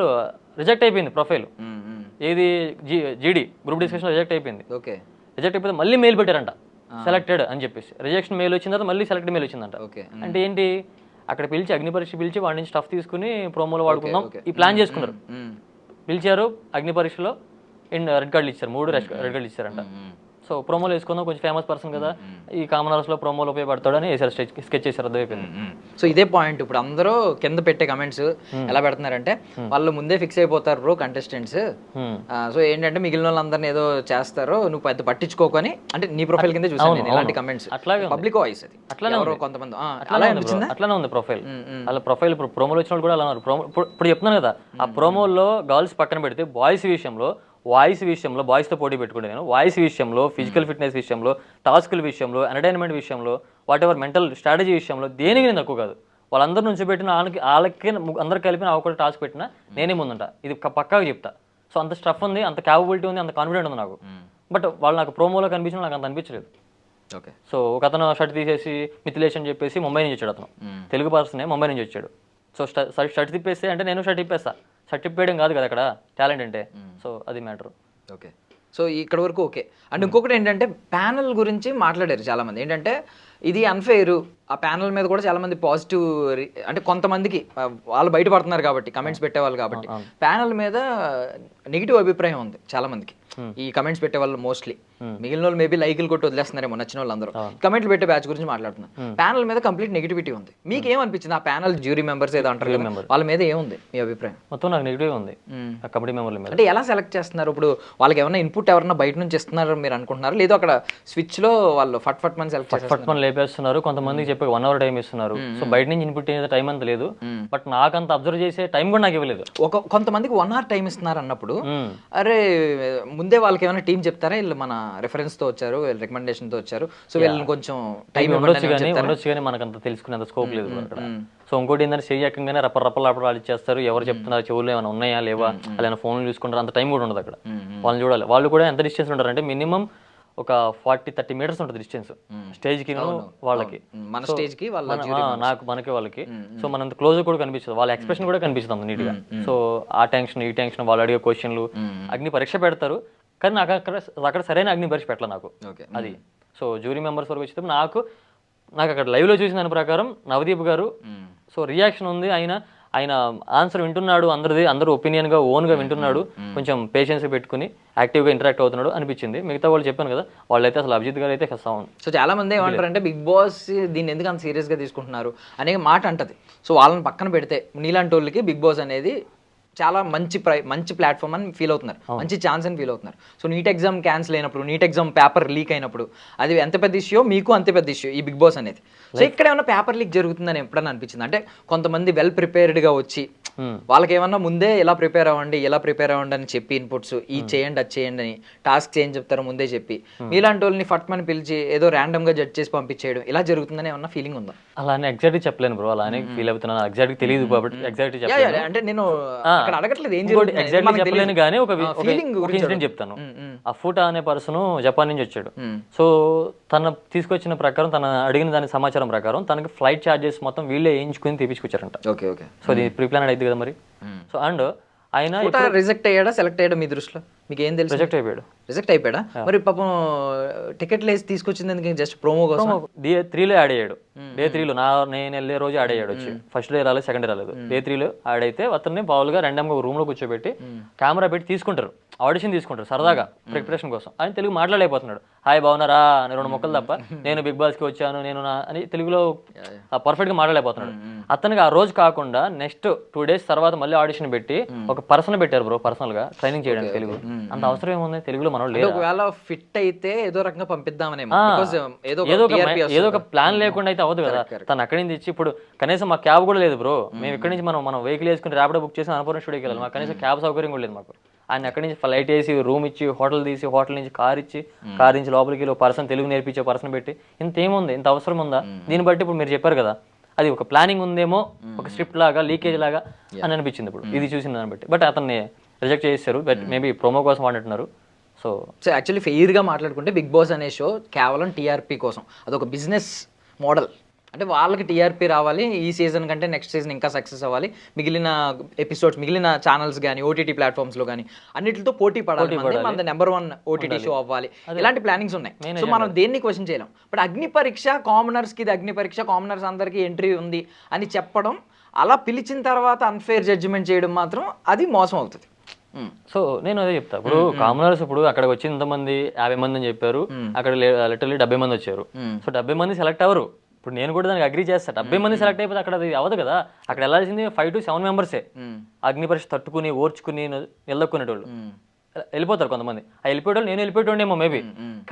రిజెక్ట్ అయిపోయింది ప్రొఫైల్. ఏది జీడీ గ్రూప్ డిస్కషన్ రిజెక్ట్ అయిపోయింది. ఓకే. రిజెక్ట్ అయిపోతే మళ్ళీ మెయిల్ పెట్టారంట సెలెక్టెడ్ అని చెప్పేసి. రిజెక్షన్ మెయిల్ వచ్చిన తర్వాత మళ్ళీ సెలెక్ట్ మెయిల్ వచ్చిందంట. అంటే ఏంటి, అక్కడ పిలిచి అగ్నిపరీక్ష పిలిచి వాడి నుంచి స్టఫ్ తీసుకుని ప్రోమోలో వాడుకుందాం ఈ ప్లాన్ చేసుకున్నారు. పిలిచారు అగ్నిపరీక్షలో, రెడ్ కార్డులు ఇచ్చారు, 3 రెడ్ కార్డులు ఇచ్చారంట. సో ప్రోమోలో వేసుకుందాం, కొంచెం ఫేమస్ పర్సన్ కదా, ఈ కామన్ హౌస్లో ప్రోమోలో ఉపయోగపడతాడని వేసారు, స్కెచ్ చేశారు, అర్థమైపోయింది. సో ఇదే పాయింట్. ఇప్పుడు అందరూ కింద పెట్టే కమెంట్స్ ఎలా పెడుతున్నారంటే వాళ్ళు ముందే ఫిక్స్ అయిపోతారు బ్రో కంటెస్టెంట్స్. సో ఏంటంటే మిగిలిన వాళ్ళందరినీ ఏదో చేస్తారు, నువ్వు పెద్ద పట్టించుకోకని, అంటే నీ ప్రొఫైల్ కింద చూసాను ఇలాంటి కమెంట్స్. అట్లాగే పబ్లిక్ వాయిస్ అది. అట్లానే కొంతమంది అట్లానే ఉంది ప్రొఫైల్. అలా ప్రొఫైల్ ఇప్పుడు ప్రోమోలో వచ్చిన వాళ్ళు కూడా అలా ఉన్నారు. ఇప్పుడు చెప్తున్నాను కదా, ఆ ప్రోమోలో గర్ల్స్ పక్కన పెడితే బాయ్స్ విషయంలో, వాయిస్ విషయంలో బాయ్స్తో పోటీ పెట్టుకుంటే నేను వాయిస్ విషయంలో, ఫిజికల్ ఫిట్నెస్ విషయంలో, టాస్కుల విషయంలో, ఎంటర్టైన్మెంట్ విషయంలో, వాట్ ఎవర్ మెంటల్ స్ట్రాటజీ విషయంలో దేనికి నేను తక్కువ కాదు. వాళ్ళందరూ నుంచి పెట్టిన వాళ్ళకి అందరు కలిపిన ఒకటి టాస్క్ పెట్టినా నేనే ముందుంటా, ఇది పక్కాగా చెప్తా. సో అంత స్టఫ్ ఉంది, అంత క్యాపబిలిటీ ఉంది, అంత కాన్ఫిడెంట్ ఉంది నాకు. బట్ వాళ్ళు నాకు ప్రోమోలో కనిపించిన నాకు అంత అనిపించలేదు. ఓకే. సో ఒక అతను షర్ట్ తీసేసి మిథిలేషన్ చెప్పేసి ముంబై నుంచి వచ్చాడు. అతను తెలుగు పర్సనే, ముంబై నుంచి వచ్చాడు. సో షర్ట్ తిప్పేస్తే అంటే నేను షర్ట్ తిప్పేస్తా, షర్ట్ తిప్పేయడం కాదు కదా అక్కడ టాలెంట్ అంటే. సో అది మ్యాటర్. ఓకే. సో ఇక్కడ వరకు ఓకే. అండ్ ఇంకొకటి ఏంటంటే ప్యానల్ గురించి మాట్లాడారు చాలామంది. ఏంటంటే ఇది అన్ఫెయిర్, ఆ ప్యానల్ మీద కూడా చాలామంది పాజిటివ్, అంటే కొంతమందికి వాళ్ళు బయటపడుతున్నారు కాబట్టి, కమెంట్స్ పెట్టేవాళ్ళు కాబట్టి ప్యానల్ మీద నెగిటివ్ అభిప్రాయం ఉంది చాలామందికి ఈ కమెంట్స్ పెట్టే వాళ్ళు. మోస్ట్లీ మిగిలిన వాళ్ళు మేబీ లైకులు కొట్టి వదిలేస్తున్నారేమో నచ్చిన వాళ్ళందరూ. కమెంట్లు పెట్టే బ్యాచ్ గురించి మాట్లాడుతున్నారు. ప్యానల్ మీద కంప్లీట్ నెగిటివిటీ ఉంది. మీకు ఏమనిపించింది? ఆ ప్యానల్ జ్యూరీ మెంబర్స్ ఏదో అంటారు, వాళ్ళ మీద ఏముంది మీ అభిప్రాయం? మొత్తం నాకు నెగిటివ్ ఉంది ఆ కమిటీ మెంబర్ల మీద. అంటే ఎలా సెలెక్ట్ చేస్తున్నారు? ఇప్పుడు వాళ్ళకి ఏమైనా ఇన్పుట్ ఎవరైనా బయట నుంచి ఇస్తున్నారు మీరు అనుకుంటున్నారు, లేదు అక్కడ స్విచ్ లో వాళ్ళు ఫట్ మని సెలెక్ట్ చేస్తారు, ఫట్ మని లేపేస్తున్నారు. కొంతమందికి చెప్పి 1 hour టైం ఇస్తున్నారు. సో బయట నుంచి ఇన్పుట్ చేసే టైం అంత లేదు. బట్ నాకంత అబ్జర్వ్ చేసే టైం కూడా నాకు ఇవ్వలేదు. కొంతమందికి 1 hour టైం ఇస్తున్నారు అన్నప్పుడు, అరే ముందే వాళ్ళకి ఏమైనా టీం చెప్తారా, వీళ్ళు మన రెఫరెన్స్ తో వచ్చారు, రికమెండేషన్ తో వచ్చారు, సో వీళ్ళని కొంచెం టైం ఉండొచ్చు కానీ మనకంత తెలుసుకునేంత స్కోప్ లేదు అక్కడ. సో ఇంకోటి ఏంటంటే చేయకంగానే రప్పలు ఇచ్చేస్తారు. ఎవరు చెప్తున్నారు, చెవులు ఏమైనా ఉన్నాయా లేవా, అలా ఫోన్లు చూసుకుంటారు, అంత టైం కూడా ఉండదు అక్కడ. వాళ్ళని చూడాలి. వాళ్ళు కూడా ఎంత డిస్టెన్స్ ఉంటారు అంటే మినిమం ఒక 40-30 meters ఉంటుంది డిస్టెన్స్ స్టేజ్ కి వాళ్ళకి, మనకి వాళ్ళకి. సో మనంత క్లోజ్ కూడా కనిపిస్తుంది, వాళ్ళ ఎక్స్ప్రెషన్ కూడా కనిపిస్తుంది నీట్ గా. సో ఆ టెన్షన్ ఈ టెన్షన్, వాళ్ళు అడిగే క్వశ్చన్లు, అగ్ని పరీక్ష పెడతారు. కానీ నాకు అక్కడ సరైన అగ్ని పరీక్ష పెట్టాలి నాకు అది. సో జ్యూరీ మెంబర్స్ వరకు వచ్చేటప్పుడు నాకు అక్కడ లైవ్ లో చూసిన దాని ప్రకారం నవదీప్ గారు సో రియాక్షన్ ఉంది, ఆయన ఆన్సర్ వింటున్నాడు, అందరూ ఒపీనియన్ గా ఓన్ గా వింటున్నాడు, కొంచెం పేషెన్స్ పెట్టుకుని యాక్టివ్ గా ఇంటరాక్ట్ అవుతున్నాడు అనిపించింది. మిగతా వాళ్ళు చెప్పాను కదా, వాళ్ళైతే అసలు అభిజిత్ గారు అయితే సౌండ్. సో చాలా మంది ఏమంటారు అంటే బిగ్ బాస్ దీన్ని ఎందుకు అంత సీరియస్ గా తీసుకుంటున్నారు అనే మాట అంటది. సో వాళ్ళని పక్కన పెడితే నీలాంటి వాళ్ళకి బిగ్ బాస్ అనేది చాలా మంచి ప్లాట్ఫామ్ అని ఫీల్ అవుతున్నారు, మంచి ఛాన్స్ అని ఫీల్ అవుతున్నారు. సో నీట్ ఎగ్జామ్ క్యాన్సిల్ అయినప్పుడు, నీట్ ఎగ్జామ్ పేపర్ లీక్ అయినప్పుడు అది ఎంత పెద్ద ఇష్యూ, మీకు అంతే పెద్ద ఇష్యూ ఈ బిగ్ బాస్ అనేది. సో ఇక్కడ ఏమైనా పేపర్ లీక్ జరుగుతుందని ఎప్పుడన్నా అనిపించింది? అంటే కొంతమంది వెల్ ప్రిపేర్డ్గా వచ్చి వాళ్ళకి ఏమన్నా ముందే ఎలా ప్రిపేర్ అవ్వండి అని చెప్పి ఇన్పుట్స్ ఈ చేయండి అది చేయండి అని టాస్క్ ఏం చెప్తారో ముందే చెప్పి, మీలాంటి వాళ్ళని ఫట్మని పిలిచి ఏదో ర్యాండమ్ గా జడ్జ్ చేసి పంపించేయడం ఇలా జరుగుతుందని ఏమన్నా ఫీలింగ్ ఉందా? అలానే ఎగ్జాక్ట్ చెప్పలేను బ్రో, అలానే ఫీల్ అవుతున్నాను. ఎగ్జాక్ట్ తెలియదు కాబట్టి ఎగ్జాక్ట్ చెప్పలేను. అంటే నేను అడగట్లేదు ఏం ఎగ్జాక్ట్ చెప్పలేను కానీ ఒక ఇన్సిడెంట్ చెప్తాను. ఆ ఫుటా అనే పర్సన్ జపాన్ నుంచి వచ్చాడు. సో తన తీసుకొచ్చిన ప్రకారం, తన అడిగిన దాని సమాచారం ప్రకారం తనకి ఫ్లైట్ ఛార్జెస్ మొత్తం వీళ్ళే వేయించుకుని తీపించుకొచ్చారంట. సో అది ప్రీ ప్లాన్ అయితే కదా మరి. సో అండ్ ఆయన రిజెక్ట్ అయ్యాడా సెలెక్ట్ అయ్యాడా మీ దృష్టిలో? మీకు ఏం తెలుసు? రిజెక్ట్ అయిపోయాడా? మరి పాపం టికెట్లు వేసి తీసుకొచ్చింది జస్ట్ ప్రోమో కోసం. డే 3లో యాడ్ అయ్యాడు. డే 3లో నేను వెళ్ళే రోజు యాడ్ అయ్యాడు వచ్చి. ఫస్ట్ డే రాలేదు, సెకండ్ డే రాలేదు. డే 3లో యాడ్ అయితే అతన్ని బావులుగా ర్యాండమ్ గా రూమ్ లో కూర్చోబెట్టి కెమెరా పెట్టి తీసుకుంటారు, ఆడిషన్ తీసుకుంటారు సరదాగా ప్రిపరేషన్ కోసం. ఆయన తెలుగు మాట్లాడలేకపోతున్నాడు. హాయ్ బాగున్నారా అని 2 ముక్కలు తప్ప, నేను బిగ్ బాస్ కి వచ్చాను నేను అని తెలుగులో పర్ఫెక్ట్ గా మాట్లాడలేకపోతున్నాడు. అతనికి ఆ రోజు కాకుండా నెక్స్ట్ 2 days తర్వాత మళ్ళీ ఆడిషన్ పెట్టి ఒక పర్సన్ పెట్టారు బ్రో, పర్సనల్ గా ట్రైనింగ్ చేయడానికి తెలుగు. అంత అవసరం ఏముంది తెలుగులో? మనం లేదు, ఒకవేళ ఫిట్ అయితే ఏదో రకంగా పంపిద్దామని ఏదో ఒక ప్లాన్ లేకుండా అయితే అవ్వదు కదా. తను అక్కడి నుంచి ఇచ్చి ఇప్పుడు కనీసం మా క్యాబ్ కూడా లేదు బ్రో. మేము ఇక్కడి నుంచి మనం వెహికల్ వేసుకుని ర్యాపిడో బుక్ చేసి అన్నపూర్ణ స్టూడియోకి వెళ్ళాలి. మాకు కనీసం క్యాబ్ సౌకర్యం కూడా లేదు మాకు. ఆయన అక్కడి నుంచి ఫ్లైట్ వేసి రూమ్ ఇచ్చి హోటల్ తీసి, హోటల్ నుంచి కార్ ఇచ్చి, కార్ నుంచి లోపలికి పర్సన్ తెలుగు నేర్పించే పర్సన్ పెట్టి ఇంతేముంది, ఇంత అవసరం ఉందా? దీన్ని బట్టి ఇప్పుడు మీరు చెప్పారు కదా, అది ఒక ప్లానింగ్ ఉందేమో, ఒక స్క్రిప్ట్ లాగా లీకేజ్ లాగా అని అనిపించింది ఇప్పుడు ఇది చూసిన దాన్ని బట్టి. బట్ అతన్ని రిజెక్ట్ చేశారు. బట్ మేబీ ప్రోమో కోసం వాడుతున్నారు. సో సో యాక్చువల్లీ ఫెయిర్గా మాట్లాడుకుంటే బిగ్ బాస్ అనే షో కేవలం టీఆర్పీ కోసం, అదొక బిజినెస్ మోడల్. అంటే వాళ్ళకి టీఆర్పీ రావాలి, ఈ సీజన్ కంటే నెక్స్ట్ సీజన్ ఇంకా సక్సెస్ అవ్వాలి, మిగిలిన ఎపిసోడ్స్ మిగిలిన ఛానల్స్ కానీ ఓటీటీ ప్లాట్ఫామ్స్లో కానీ అన్నిటితో పోటీ పడాలి, మన నెంబర్ 1 ఓటీటీ షో అవ్వాలి, ఇలాంటి ప్లానింగ్స్ ఉన్నాయి. సో మనం దేన్ని క్వశ్చన్ చేయలేం. బట్ అగ్ని పరీక్ష కామనర్స్కి, ఇది అగ్ని పరీక్ష కామనర్స్ అందరికీ ఎంట్రీ ఉంది అని చెప్పడం, అలా పిలిచిన తర్వాత అన్ఫేర్ జడ్జిమెంట్ చేయడం మాత్రం అది మోసం అవుతుంది. సో నేను అదే చెప్తా. ఇప్పుడు కామనర్స్ ఇప్పుడు అక్కడ వచ్చి ఇంతమంది 50 మంది అని చెప్పారు, అక్కడ లిటరల్లీ 70 మంది వచ్చారు. సో 70 మంది సెలెక్ట్ అవ్వరు. ఇప్పుడు నేను కూడా దానికి అగ్రీ చేస్తాను. 70 మంది సెలెక్ట్ అయిపోతే అక్కడ అది అవ్వదు కదా. అక్కడ వెళ్ళాల్సింది 5 to 7 మెంబర్సే. అగ్ని పరీక్ష తట్టుకుని ఓర్చుకుని నిలదొక్కునేటోళ్ళు వెళ్ళిపోతారు కొంతమంది. ఆ వెళ్ళిపోయేటోళ్ళు నేను వెళ్ళిపోయేటోడేమో మేబీ.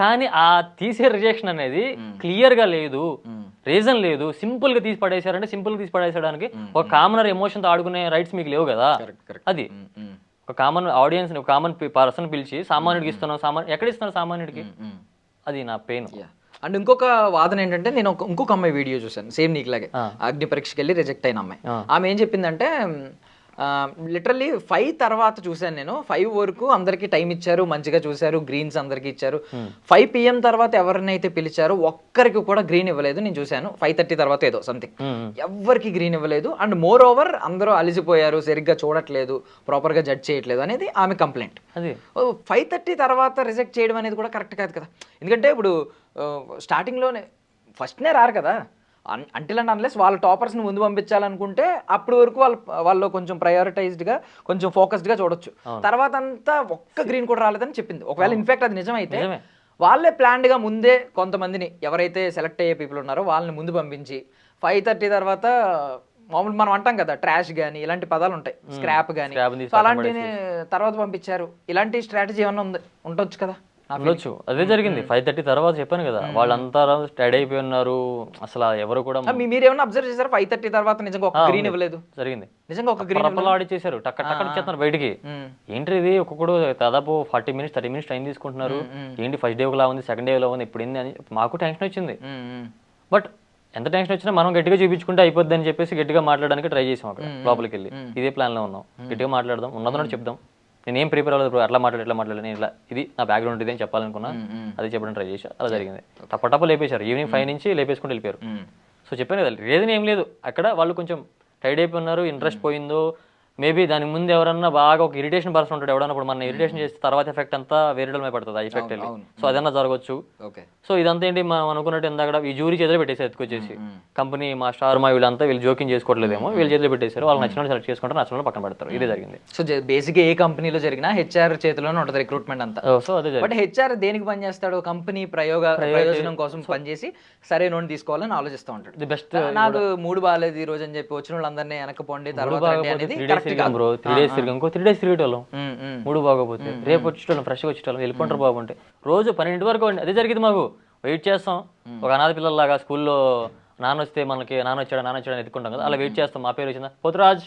కానీ ఆ తీసే రిజెక్షన్ అనేది క్లియర్ గా లేదు, రీజన్ లేదు. సింపుల్ గా తీసి పడేసారంటే సింపుల్ గా తీసి పడేసడానికి ఒక కామనర్ ఎమోషన్ తో ఆడుకునే రైట్స్ మీకు లేవు కదా. అది ఒక కామన్ ఆడియన్స్ ఒక కామన్ పర్సన్ పిలిచి సామాన్యుడికి ఇస్తున్నాం, ఎక్కడ ఇస్తున్నారు సామాన్యుడికి? అది నా పెయిన్. అండ్ ఇంకొక వాదన ఏంటంటే, నేను ఇంకొక అమ్మాయి వీడియో చూసాను సేమ్ నీకులాగే, అగ్ని పరీక్షకి వెళ్ళి రిజెక్ట్ అయిన అమ్మాయి. ఆమె ఏం చెప్పిందంటే, లిటరల్లీ 5 తర్వాత చూశాను నేను, 5 వరకు అందరికి టైం ఇచ్చారు, మంచిగా చూశారు, గ్రీన్స్ అందరికి ఇచ్చారు. 5 PM తర్వాత ఎవరినైతే పిలిచారో ఒక్కరికి కూడా గ్రీన్ ఇవ్వలేదు నేను చూశాను. 5:30 తర్వాత ఏదో సంథింగ్ ఎవరికి గ్రీన్ ఇవ్వలేదు. అండ్ మోర్ ఓవర్ అందరూ అలిసిపోయారు, సరిగ్గా చూడట్లేదు, ప్రాపర్ గా జడ్జ్ చేయట్లేదు అనేది ఆమె కంప్లైంట్. 5:30 తర్వాత రిజెక్ట్ చేయడం అనేది కూడా కరెక్ట్ కాదు కదా. ఎందుకంటే ఇప్పుడు స్టార్టింగ్లోనే ఫస్ట్నే రారు కదా. అంటిల్ అండ్ అన్లెస్ వాళ్ళ టాపర్స్ని ముందు పంపించాలనుకుంటే అప్పటి వరకు వాళ్ళు కొంచెం ప్రయారిటైజ్డ్గా కొంచెం ఫోకస్డ్గా చూడొచ్చు. తర్వాత అంతా ఒక్క గ్రీన్ కూడా రాలేదని చెప్పింది. ఒకవేళ ఇన్ఫాక్ట్ అది నిజమైతే వాళ్ళే ప్లాన్డ్గా ముందే కొంతమందిని ఎవరైతే సెలెక్ట్ అయ్యే పీపుల్ ఉన్నారో వాళ్ళని ముందు పంపించి 5:30 తర్వాత మామూలు మనం అంటాం కదా ట్రాష్ కానీ ఇలాంటి పదాలు ఉంటాయి, స్క్రాప్ కానీ, అలాంటి తర్వాత పంపించారు. ఇలాంటి స్ట్రాటజీ ఏమన్నా ఉండొచ్చు కదా. ఉండొచ్చు. అదే జరిగింది 5:30 తర్వాత చెప్పాను కదా. వాళ్ళంతా స్టడీ అయిపోయి ఉన్నారు. అసలు ఎవరు కూడా మీరేమన్నా అబ్జర్వ్ చేశారు? 5:30 తర్వాత నిజంగా ఒక గ్రీన్ ఇవ్వలేదు. జరిగింది నిజంగా. ఒక గ్రీన్ ఆడి చేశారు, టక్క ఇచ్చేస్తున్నారు బయటికి. ఏంటి ఇది, ఒక్కొక్కడు దాదాపు 40 minutes 30 minutes టైం తీసుకుంటున్నారు. ఏంటి ఫస్ట్ డే ఒకలా ఉంది, సెకండ్ డే ఒకలా ఉంది, ఇప్పుడు ఏంది అని మాకు టెన్షన్ వచ్చింది. బట్ ఎంత టెన్షన్ వచ్చినా మనం గట్టిగా చూపించుకుంటే అయిపోద్ది అని చెప్పేసి గట్టిగా మాట్లాడడానికి ట్రై చేసాం. అక్కడ లోపలికి వెళ్ళి ఇదే ప్లాన్ లో ఉన్నాం, గట్టిగా మాట్లాడదాం, ఉన్నదన్నట్టు చెప్దాం. నేను ఏం ప్రిపేర్ అవ్వలేదు, అట్లా మాట్లాడలేదు, నేను ఇలా ఇది నా బ్యాక్గ్రౌండ్ ఇది అని చెప్పాలనుకున్నా, అది చెప్పడం ట్రై చేశా. అలా జరిగింది. తప్ప లేపేశారు. ఈవినింగ్ 5 నుంచి లేపేసుకుంటూ వెళ్ళిపోయారు. సో చెప్పాను కదా, రీజన్ ఏం లేదు. అక్కడ వాళ్ళు కొంచెం టైడ్ అయిపోయి ఉన్నారు, ఇంట్రెస్ట్ పోయిందో మేబీ. దానికి ముందు ఎవరన్నా బాగా ఒక ఇరిటేషన్ పర్సన్ ఉంటాడు, ఎవడన్నప్పుడు మన ఇరిటేషన్ చేస్తే తర్వాత ఎఫెక్ట్ అంతా వేరే మీద పడుతుంది, ఆ ఎఫెక్ట్ వెళ్ళి. సో అదన్నా జరగవచ్చు. సో ఇదంతా ఏంటి మనం అనుకున్నట్టు ఇందాక ఈ జూరీ చేతిలో పెట్టేసి ఎత్తుకొచ్చేసి కంపెనీ మా స్టార్ మా వీళ్ళంతా వీళ్ళు జోకింగ్ చేసుకోవట్లేదేమో, వీళ్ళు చేతిలో పెట్టేశారు. వాళ్ళు నచ్చిన సెలెక్ట్ చేసుకుంటారు, నచ్చిన పక్కన పెడతారు. ఇదే జరిగింది. సో బేసిక్ ఏ కంపెనీలో జరిగినా హెచ్ఆర్ చేతిలోనే ఉంటుంది రిక్రూట్మెంట్ అంతా. సో అదే. బట్ హెచ్ఆర్ దేనికి పనిచేస్తాడు? కంపెనీ ప్రయోజనం కోసం పనిచేసి సరైన తీసుకోవాలని ఆలోచిస్తూ ఉంటాడు. ది బెస్ట్ నాకు మూడు బాగాలేదు ఈ రోజు అని చెప్పి వచ్చిన వాళ్ళందరినీ వెనకపోండి, తర్వాత 3 days తిరిగి ఇంకో 3 days తిరిగేటోళ్ళం, మూడు బాగోపోతే రేపు వచ్చేటోళ్ళం, ఫ్రెష్గా వచ్చేటోళ్ళం, వెళ్ళిపోంటారు బాబు అంటే. రోజు 12 వరకు అదే జరిగింది మాకు. వెయిట్ చేస్తాం, ఒక అనాథ పిల్లల్లాగా. స్కూల్లో నాన్న వస్తే మనకి నాన్న వచ్చాడని ఎత్తుకుంటాం కదా, అలా వెయిట్ చేస్తాం. మా పేరు వచ్చిందా పోతురాజ్